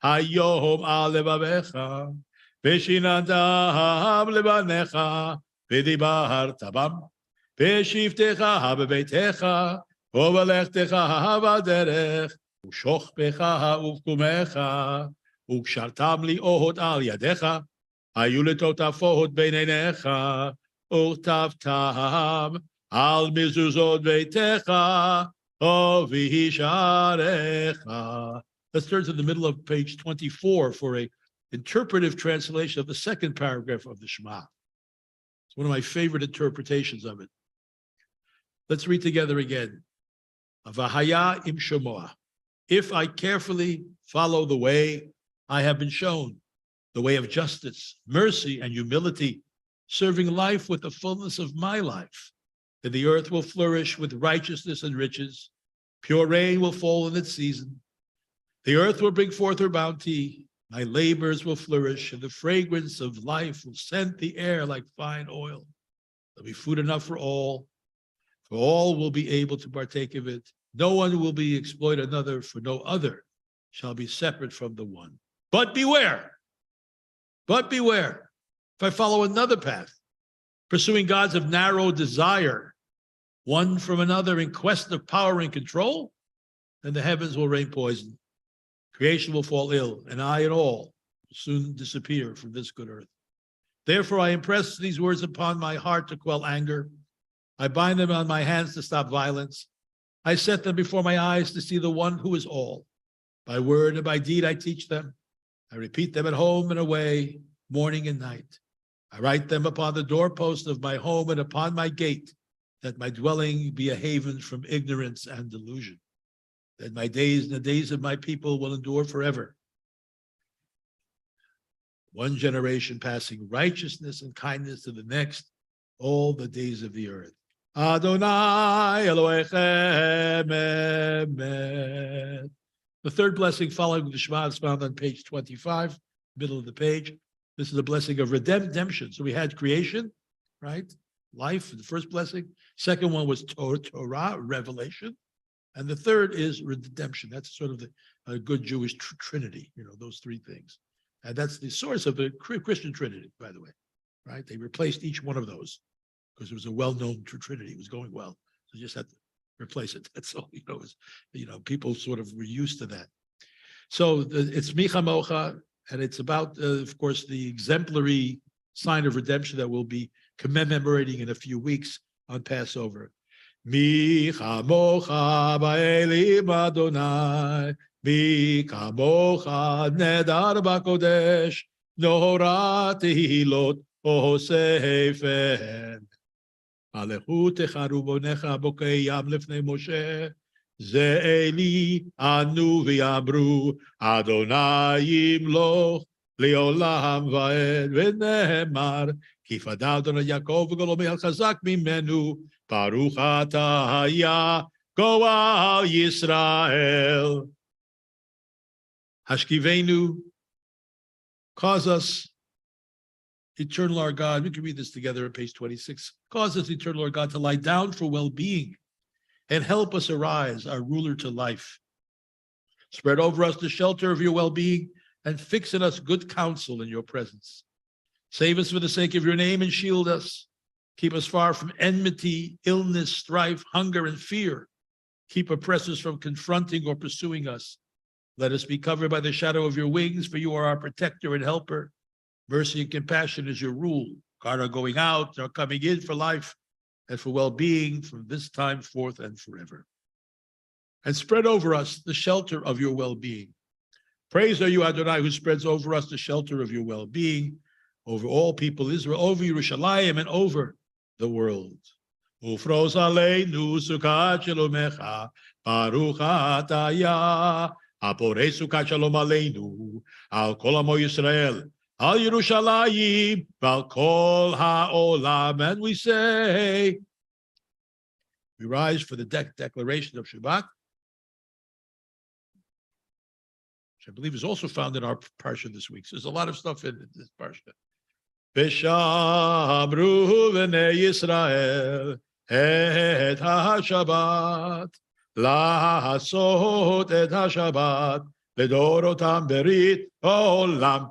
היום על לבביך ושיננתם לבניך ודיברת בם בשבתך בביתך ובלכתך בדרך ושוכבך ובקומך וקשרתם לי אות על ידיך, היו לטוטפות בין עיניך, וכתבתם על מזוזות ביתך, ובשעריך. Let's turn to the middle of page 24 for a interpretive translation of the second paragraph of the Shema. It's one of my favorite interpretations of it. Let's read together again. V'haya im shomoa. If I carefully follow the way I have been shown, the way of justice, mercy, and humility, serving life with the fullness of my life, then the earth will flourish with righteousness and riches. Pure rain will fall in its season. The earth will bring forth her bounty. My labors will flourish, and the fragrance of life will scent the air like fine oil. There'll be food enough for all will be able to partake of it. No one will be exploit another, for no other shall be separate from the one. But beware, if I follow another path, pursuing gods of narrow desire, one from another in quest of power and control, then the heavens will rain poison. Creation will fall ill, and I and all will soon disappear from this good earth. Therefore, I impress these words upon my heart to quell anger. I bind them on my hands to stop violence. I set them before my eyes to see the one who is all. By word and by deed I teach them. I repeat them at home and away, morning and night. I write them upon the doorpost of my home and upon my gate, that my dwelling be a haven from ignorance and delusion. That my days and the days of my people will endure forever. One generation passing righteousness and kindness to the next, all the days of the earth. Adonai Elohechem Emet. The third blessing following the Shema is found on page 25, middle of the page. This is a blessing of redemption. So we had creation, right? Life, the first blessing. Second one was Torah, revelation. And the third is redemption. That's sort of a good Jewish trinity, those three things. And that's the source of the Christian trinity, by the way, right? They replaced each one of those because it was a well-known trinity. It was going well. So you just had to replace it. That's all, people sort of were used to that. So it's Micha Mocha, and it's about, of course, the exemplary sign of redemption that we'll be commemorating in a few weeks on Passover. Micha Mocha ba'elim Adonai, Micha Mocha nedar ba'kodesh, Nohora tehilot osefen. הלכו תחרו בונך בוקי ים לפני משה, זה אלי ענו ויאמרו, אדוני ימלוך לעולם ועד, ונאמר, כי פדה אדוני יעקב וגולומי על חזק ממנו, ברוך אתה היה גואל ישראל. השכיבנו, cause us, eternal our God, we can read this together on page 26. Cause us, eternal our God, to lie down for well-being and help us arise, our ruler to life. Spread over us the shelter of your well-being and fix in us good counsel in your presence. Save us for the sake of your name and shield us. Keep us far from enmity, illness, strife, hunger, and fear. Keep oppressors from confronting or pursuing us. Let us be covered by the shadow of your wings, for you are our protector and helper. Mercy and compassion is your rule. Guard our going out, our coming in for life, and for well-being from this time forth and forever. And spread over us the shelter of your well-being. Praise are you, Adonai, who spreads over us the shelter of your well-being, over all people Israel, over Yerushalayim, and over the world. Ufros aleinu sukkah shalomecha, baruch atah Aporei sukkah shalom aleinu, al kol amo Yisrael, al Yerushalayim, al kol ha'olam. And we say, we rise for the declaration of Shabbat, which I believe is also found in our parsha this week. So there's a lot of stuff in this parsha. V'shamru v'nei Yisrael et ha-Shabbat, לעשות את השבת לדורותם ברית עולם.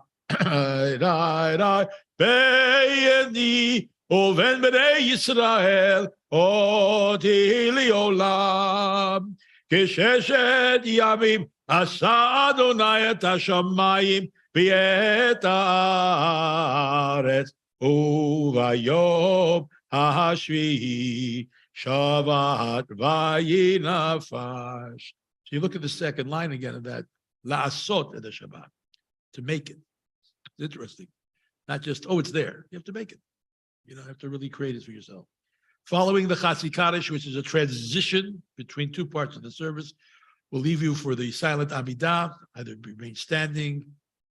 בעיני ובין בני ישראל אותי לעולם. כששת ימים עשה אדוני את השמיים ואת הארץ, וביום השביעי Shabbat vayinafash. So you look at the second line again of that, la'asot at the Shabbat, to make it. It's interesting. Not just, oh, it's there. You have to make it. You have to really create it for yourself. Following the Chatzi Kaddish, which is a transition between two parts of the service, we'll leave you for the silent Amidah, either remain standing,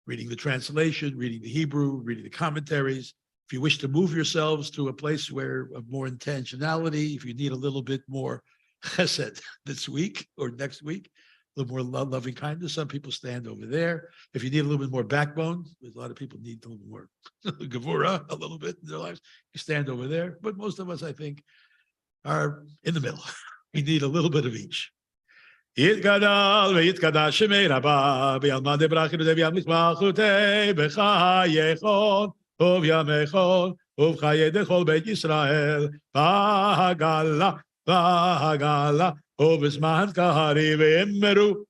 reading the translation, reading the Hebrew, reading the commentaries. If you wish to move yourselves to a place where of more intentionality, if you need a little bit more chesed this week or next week, a little more loving kindness, some people stand over there. If you need a little bit more backbone, a lot of people need a little more gevura, a little bit in their lives, you stand over there. But most of us, I think, are in the middle. We need a little bit of each. יתגדל ויתקדש שמי רבה, ביעלמא דברכי ודביעל משמחותי, בחייכון ובימיכון ובחיי דכל בית ישראל, בהגלה, בהגלה, ובזמן קהרי ואמרו,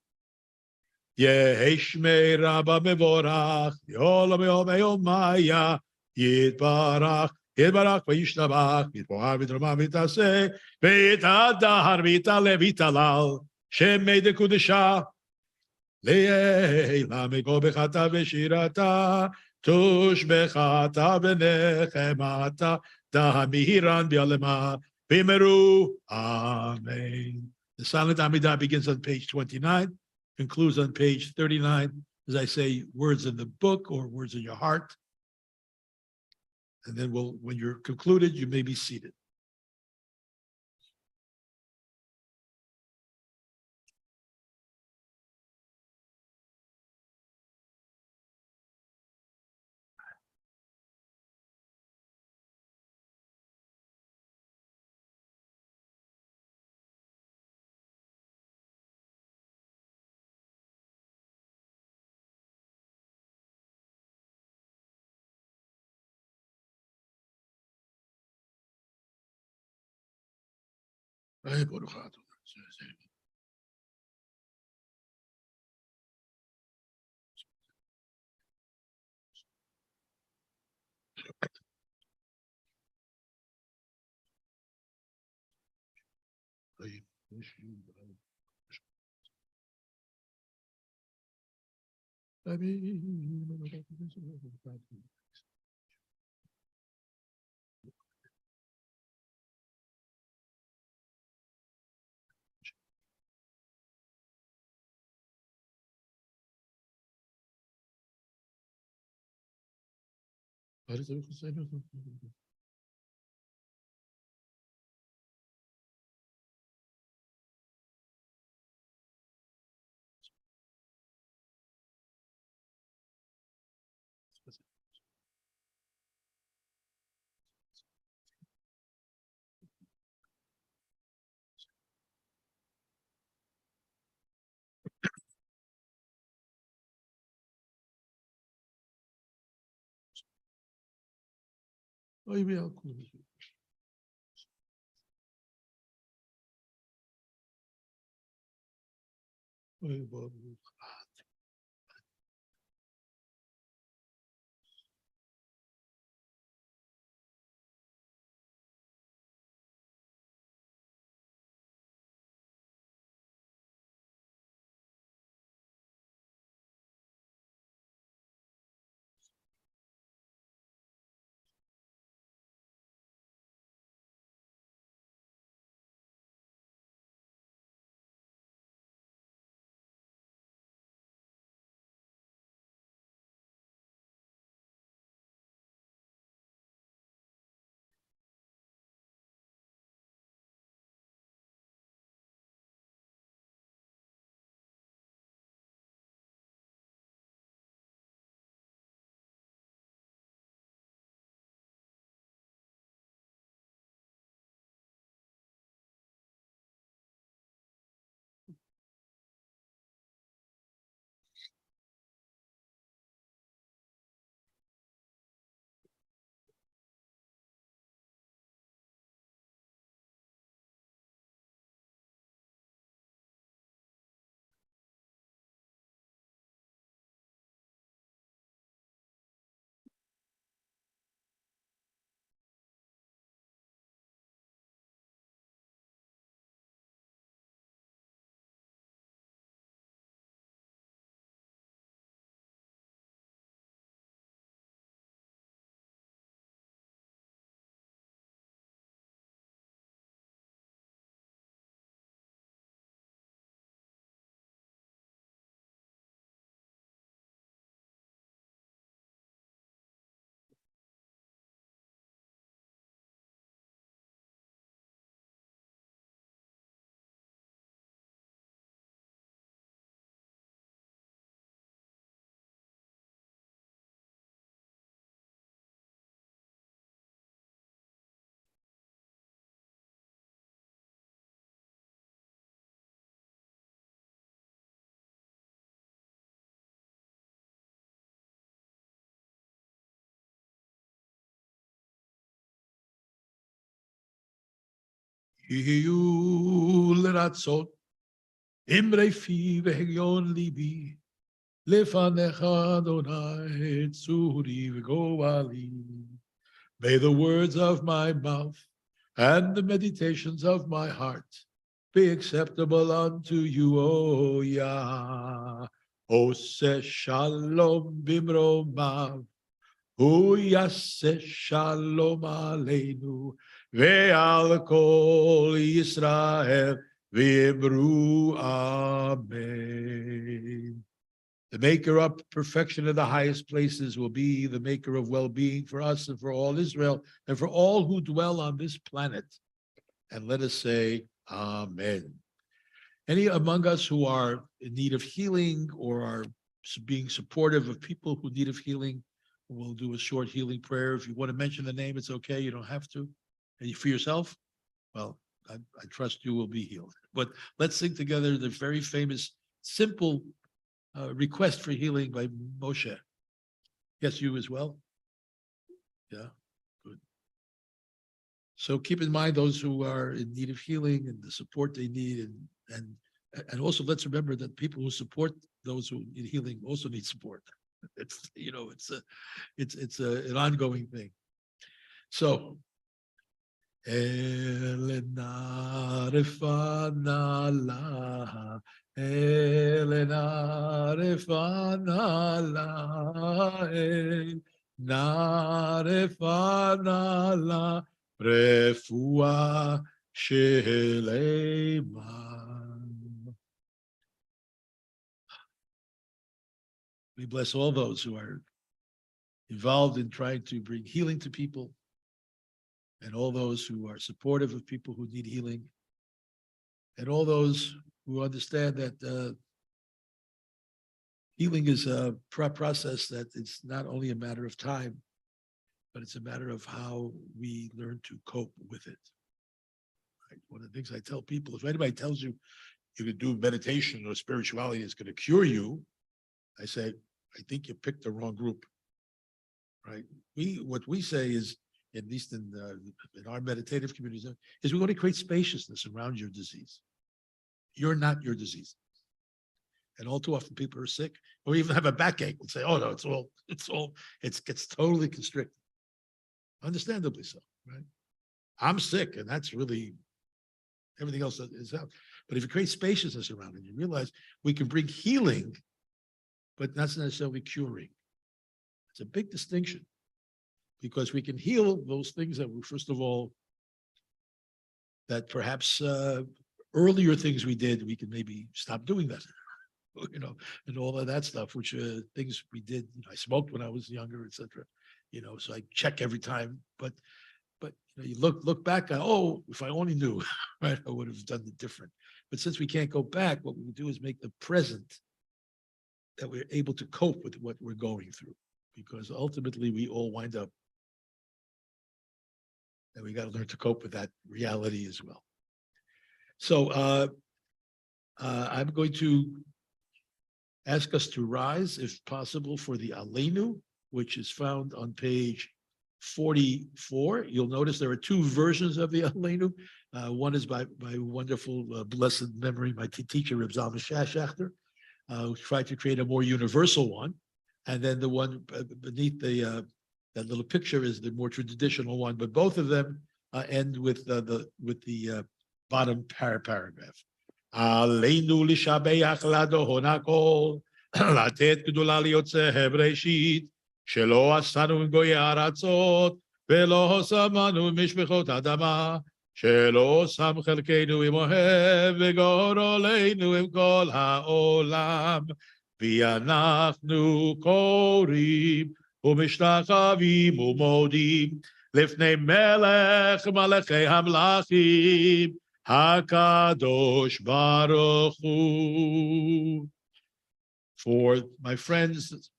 יהי שמי רבה מבורך, יעולם יום יומיה, יתברך, יתברך וישתבח, יתברך ותרומה ותעשה, ויתהדר ויתעלה ויתהלל, שמי דקודשה, לעילה מכל בחטא ושירתה, תושבחתה ונחמתה, דהמירן ביעלמה, ואמרו, Amen. The silent Amidah begins on page 29, concludes on page 39. As I say, words in the book or words in your heart. And then when you're concluded, you may be seated. יהיו לרצות אמרי פי והגיון ליבי לפניך אדוני צורי וגואלי. May the words of my mouth and the meditations of my heart be acceptable unto you, O Yah. Ose shalom bimromav, hu yaseh shalom aleinu, ve'al kol Yisrael v'yimru amen. The maker of perfection in the highest places will be the maker of well-being for us and for all Israel and for all who dwell on this planet. And let us say, Amen. Any among us who are in need of healing or are being supportive of people who need of healing, we'll do a short healing prayer. If you want to mention the name, it's okay. You don't have to. And for yourself, well, I trust you will be healed. But let's sing together the very famous, simple request for healing by Moshe. Yes, you as well? Yeah, good. So keep in mind those who are in need of healing and the support they need, and also let's remember that people who support those who need healing also need support. It's it's an ongoing thing. So Elena Refana la, Elena Refana la, Elena Refana la, Refua Shelema. We bless all those who are involved in trying to bring healing to people, and all those who are supportive of people who need healing, and all those who understand that healing is a process that it's not only a matter of time, but it's a matter of how we learn to cope with it. Right? One of the things I tell people, if anybody tells you you can do meditation or spirituality is going to cure you, I say, I think you picked the wrong group. Right? What we say is, at least in our meditative communities, is we want to create spaciousness around your disease. You're not your disease. And all too often people are sick, or even have a backache. We'll say, oh no, it gets totally constricted. Understandably so, right? I'm sick, and that's really everything else is out. But if you create spaciousness around it, you realize we can bring healing, but not necessarily curing. It's a big distinction, because we can heal those things that were, first of all, that perhaps earlier things we did, we can maybe stop doing that, and all of that stuff, which things we did. I smoked when I was younger, etc. So I check every time, but you look back at, oh, if I only knew, right, I would have done it different. But since we can't go back, what we do is make the present that we're able to cope with what we're going through, because ultimately we all wind up, and we got to learn to cope with that reality as well. So I'm going to ask us to rise, if possible, for the Aleinu, which is found on page 44. You'll notice there are two versions of the Aleinu. One is by wonderful, blessed memory, my teacher, Reb Zalman Schachter, who tried to create a more universal one. And then the one beneath that little picture is the more traditional one. But both of them end with the bottom paragraph. Aleinu lishabeach ladon hakol, latet gdula liyotzeh b'reshit, shelo asanu mgoyei ha'aratzot, velo samanu mishpechot adama, shelo sam chelkeinu im ohev, v'goroleinu im kol ha'olam, v'yanachnu korim, u'mishtachavim u'modim, lifnei melech malechei hamlachim, HaKadosh Baruch Hu. For my friends,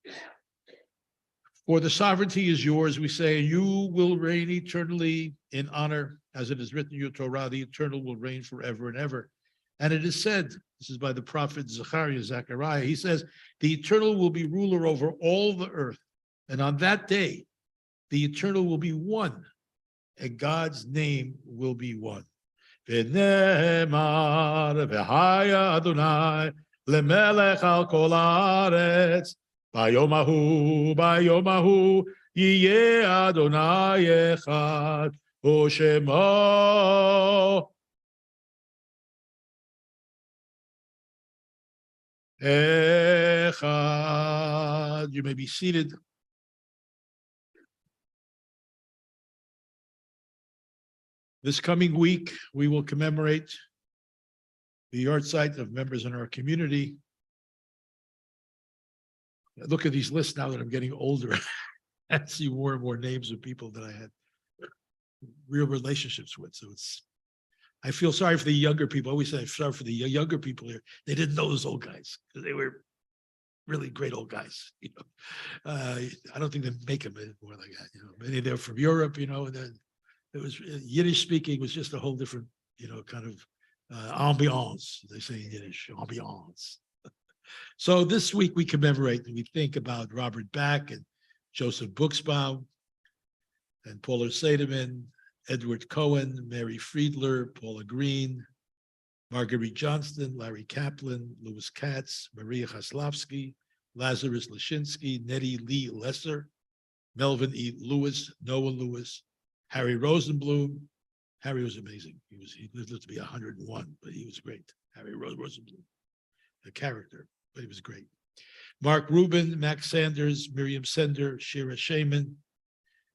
for the sovereignty is yours, we say, you will reign eternally in honor, as it is written in your Torah, the eternal will reign forever and ever. And it is said, this is by the prophet Zechariah, he says, the eternal will be ruler over all the earth. And on that day, the eternal will be one, and God's name will be one. ונאמר, והיה אדוני למלך על כל הארץ. ביום ההוא יהיה אדוני אחד, ושמו echad. You may be seated. This coming week, we will commemorate the yahrzeit of members in our community. I look at these lists now that I'm getting older. I see more and more names of people that I had real relationships with. So I feel sorry for the younger people. I always say I feel sorry for the younger people here. They didn't know those old guys because they were really great old guys. I don't think they make them anymore like that. Many of them from Europe, and then it was Yiddish speaking was just a whole different, kind of ambiance. They say in Yiddish, ambiance. So this week we commemorate and we think about Robert Back and Joseph Buxbaum and Paula Sederman, Edward Cohen, Mary Friedler, Paula Green, Marguerite Johnston, Larry Kaplan, Louis Katz, Maria Chaslovsky, Lazarus Lashinsky, Nettie Lee Lesser, Melvin E. Lewis, Noah Lewis, Harry Rosenblum. Harry was amazing. He lived to be 101, but he was great. Harry Rosenblum, a character, but he was great. Mark Rubin, Max Sanders, Miriam Sender, Shira Shaman,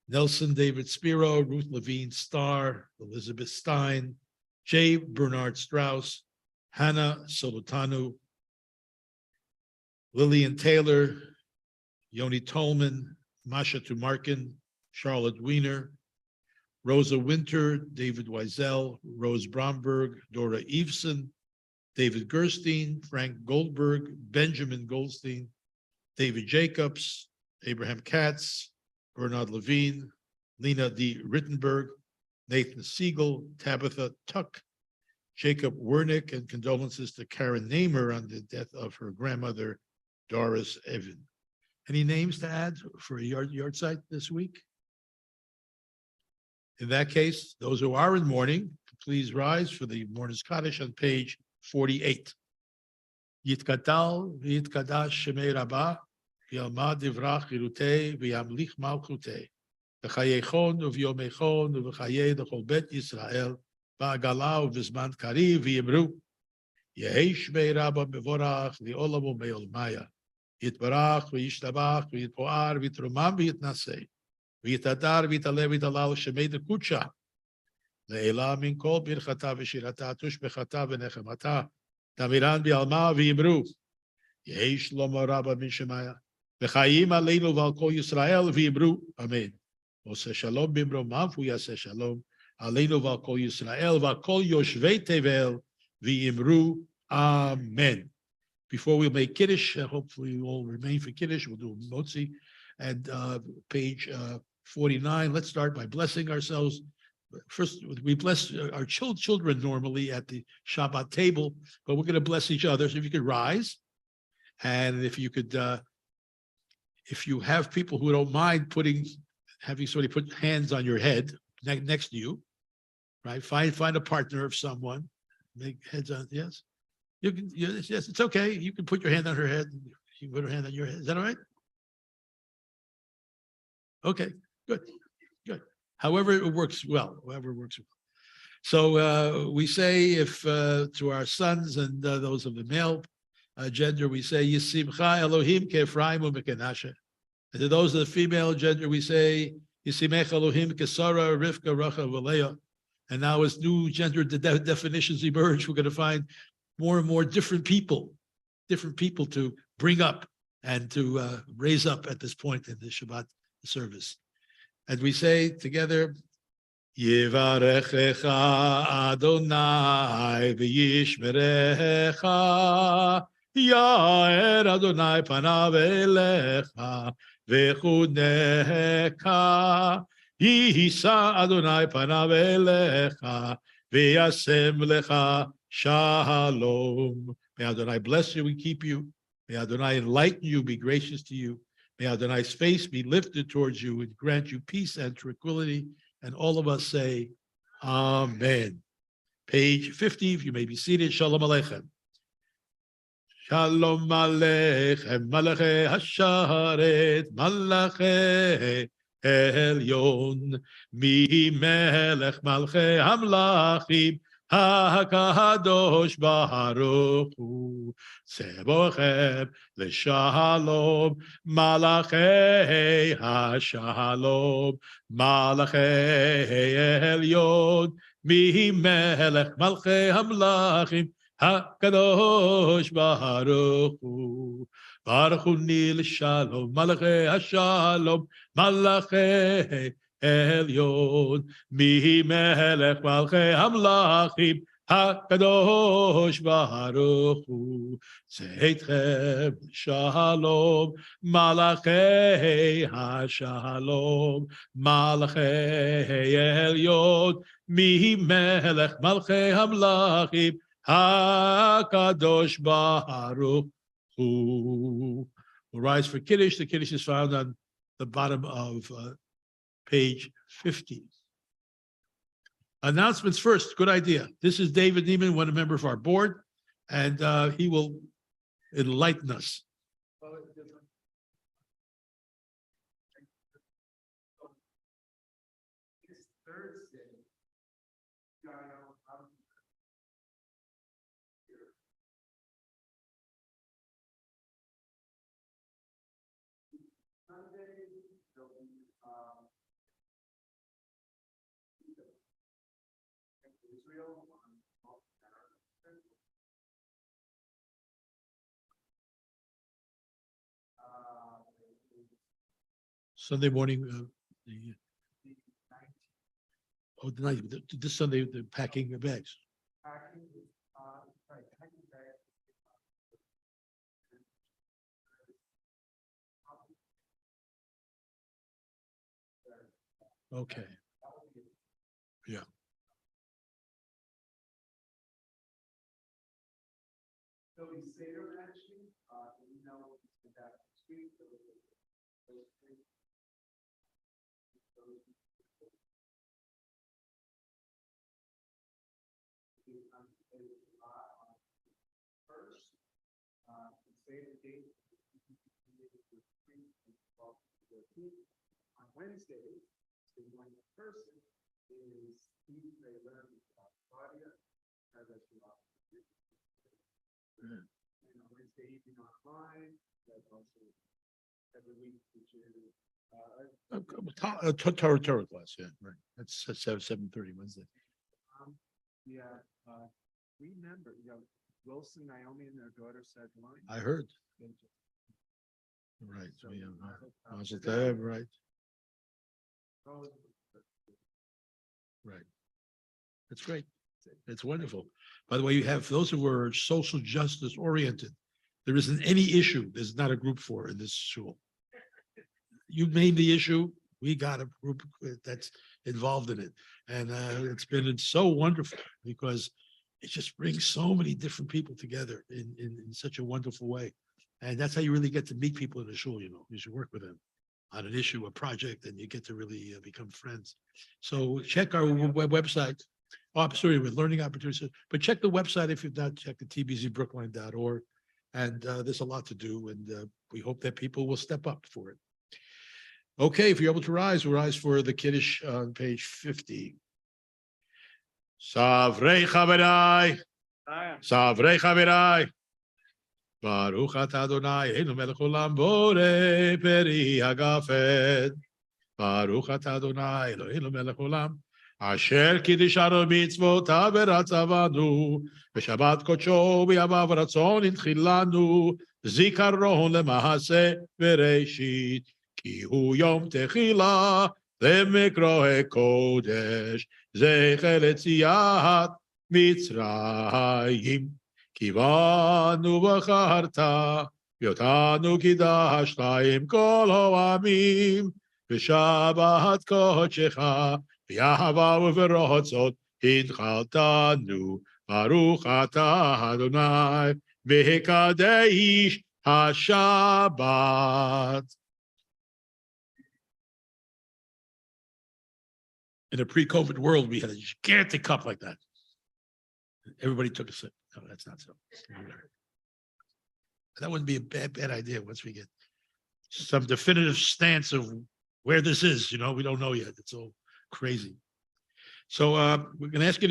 Nelson David Spiro, Ruth Levine Starr, Elizabeth Stein, J. Bernard Strauss, Hannah Solotanu, Lillian Taylor, Yoni Tolman, Masha Tumarkin, Charlotte Wiener, Rosa Winter, David Wiesel, Rose Bromberg, Dora Eveson, David Gerstein, Frank Goldberg, Benjamin Goldstein, David Jacobs, Abraham Katz, Bernard Levine, Lena D. Rittenberg, Nathan Siegel, Tabitha Tuck, Jacob Wernick, and condolences to Karen Namer on the death of her grandmother, Doris Evan. Any names to add for a yahrzeit this week? In that case, those who are in mourning, please rise for the Mourner's Kaddish on page 48. Yitkatal v'yitkadash shemei Rabbah, v'yalmad divrach chirutei, v'yamlich malchutei, v'chayechon uv'yomechon uv'chayei l'chol bet Yisrael, v'agala uv'zman kariv v'yimru, Yehi shmei Rabbah mevorach li'olam u'me'olmaya, yitbarach v'yishtabach v'yitpoar v'yitrumam v'yitnasei, v'yitadar v'yitaleh v'yitalal shemei dekucha, le'ela min kol birchata v'shirata tushbechata v'nechemata, Tamiran bi'alma v'yimru, Yehi shlomo Rabbah min shemaya, v'chayim aleinu v'al kol Yisrael v'yimru, Amen. Oseh shalom b'imromav v'yaseh shalom, aleinu v'al kol Yisrael v'al kol yoshvei tevel v'yimru, Amen. Before we make Kiddush, hopefully you all remain for Kiddush, we'll do Motzi. And page 49, let's start by blessing ourselves. First, we bless our children normally at the Shabbat table, but we're going to bless each other. So if you could rise, and if you could, if you have people who don't mind having somebody put hands on your head next to you, right? Find a partner of someone, make heads on, yes. You can, yes, it's okay. You can put your hand on her head. You can put her hand on your head. Is that all right? Okay, good. However it works well, So we say if to our sons and those of the male gender, we say, Yisimcha Elohim ke'Ephraim u'Mekenashe. And to those of the female gender, we say, Yisimech Elohim ke'Sara, Rivka, Rachel, v'Leah. And now as new gender definitions emerge, we're going to find more and more different people to bring up and to raise up at this point in the Shabbat service. And we say together, Yivarechecha Adonai v'yishmerecha, Ya'er Adonai panav elecha v'chunecha, Yisa Adonai panav elecha v'yasem lecha shalom. May Adonai bless you and keep you. May Adonai enlighten you, be gracious to you. May Adonai's face be lifted towards you and grant you peace and tranquility. And all of us say, Amen. page 50. If you may be seated. Shalom Aleichem. Shalom Aleichem, Malachi Hasharet, Malachi Elyon, Mi Melech Malchei Hamlachim, HaKadosh Baruch Hu, Tzebochem L'Shalom, Malachi Hashalom, Malachi Elyon, Mi Melech Malchei Hamlachim, HaKadosh Baruch Hu, Baruch Hu Nil Shalom, Malachi Hashalom, Malachi Elyon, Mi Melech Malchei Hamlachim, HaKadosh Baruch Hu, Zeitchem Shalom, Malachi Hashalom, Malachi Elyon, Mi Melech Malchei Hamlachim, HaKadosh Baruch Hu. We'll rise for Kiddush. The Kiddush is found on the bottom of page 50. Announcements first. Good idea. This is David Neiman, one member of our board, and he will enlighten us. It's Thursday. Sunday, there'll be Israel on Sunday morning. The night. This Sunday, they're packing the bags. packing, right, packing bags. Okay. Yeah. There'll be Seder actually, you know, that street. First, say the date. On Wednesday, the one person is Steve Taylor, Claudia, as I should and on Wednesday evening online, that's also every week, which is Torah class, yeah, right. That's 7:30 Wednesday. Yeah, remember, you know, Wilson, Naomi, and their daughter said line. I heard. Right. So, We have, Mazel Mazel Tov, right. Oh, Right. That's great. It's wonderful. By the way, you have those who are social justice oriented. There isn't any issue there's not a group for in this school. You made the issue. We got a group that's involved in it. And it's been so wonderful because it just brings so many different people together in such a wonderful way. And that's how you really get to meet people in the shul, you know, you should work with them on an issue, a project, and you get to really become friends. So check our website. Oh, I'm sorry, with learning opportunities, but check the website if you've not checked the tbzbrookline.org. And there's a lot to do, and we hope that people will step up for it. Okay, if you're able to rise, we'll rise for the Kiddush on page 50. Savrei Chaverai, Savrei Chaverai, Baruch atah Adonai, Einu melech olam borei peri hagafed. Baruch atah Adonai, Eloheinu melech olam, asher kiddishanu mitzvotav v'ratzavanu, v'shabbat kodsho v'yamav ratzon inchilanu, zikaron lemahaseh v'reishit, ki hu yom techila lemikrohe kodesh, zecher letziat Mitzrayim. Kivanu v'charta, v'yotanu kidashta im kol ha'amim, v'shabbat kodshecha, v'yahava v'rotzot, hidchaltanu, baruch atah Adonai, v'hekadesh haShabbat. In a pre-COVID world, we had a gigantic cup like that. Everybody took a sip. No, that's not so. That wouldn't be a bad idea once we get some definitive stance of where this is, we don't know yet. It's all crazy. So we're gonna ask you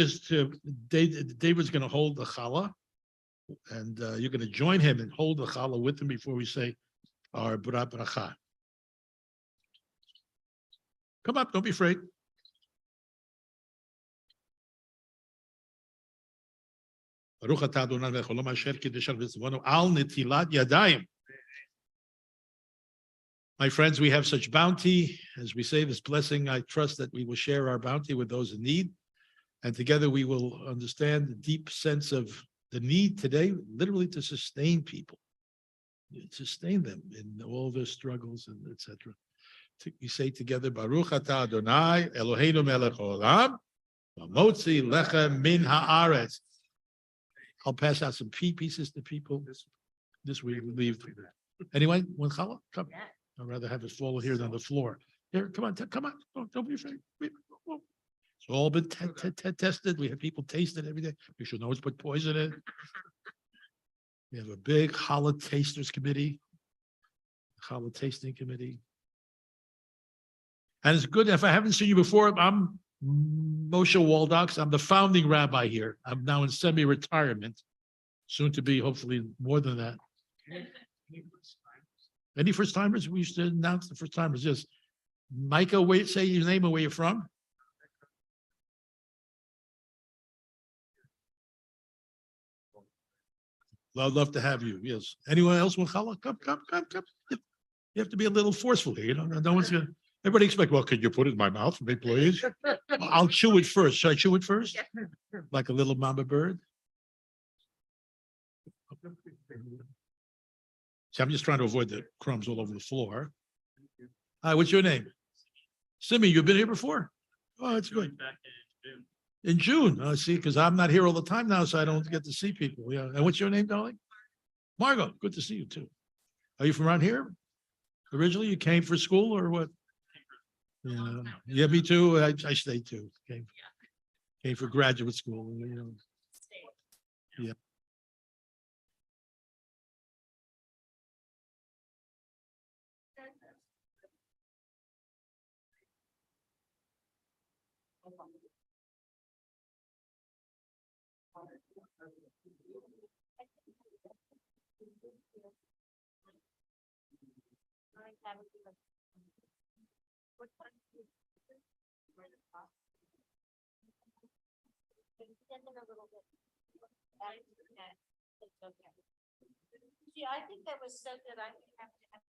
David's gonna hold the challah, and you're gonna join him and hold the challah with him before we say our bracha. Come up, don't be afraid. My friends, we have such bounty. As we say this blessing, I trust that we will share our bounty with those in need. And together we will understand the deep sense of the need today, literally to sustain people, sustain them in all their struggles and etc. We say together, Baruch atah Adonai, Eloheinu melech haolam, v'motzi lechem min haaretz. I'll pass out some pieces to people. This we leave. Anyway, one challah, come. I'd rather have it fall here than the floor. Here, come on, don't be afraid. It's all been tested. We have people taste it every day. We should know it's put poison in. We have a big challah tasters committee, challah tasting committee. And it's good. If I haven't seen you before, I'm Moshe Waldox. I'm the founding rabbi here. I'm now in semi-retirement, soon to be hopefully more than that. Any first timers? We used to announce the first timers. Yes. Micah, say your name and where you're from. I'd love to have you. Yes. Anyone else want challah? Come. You have to be a little forceful here. No one's gonna. Everybody expect, well, could you put it in my mouth for me, please? I'll chew it first. Should I chew it first? Like a little mama bird? See, I'm just trying to avoid the crumbs all over the floor. Hi, what's your name? Simi, you've been here before? Oh, it's good. In June, I see, because I'm not here all the time now, so I don't get to see people. Yeah. And what's your name, darling? Margot, good to see you too. Are you from around here? Originally, you came for school or what? Yeah, me too. I stayed too. Came for graduate school. Yeah. See, I think that was so good. I have to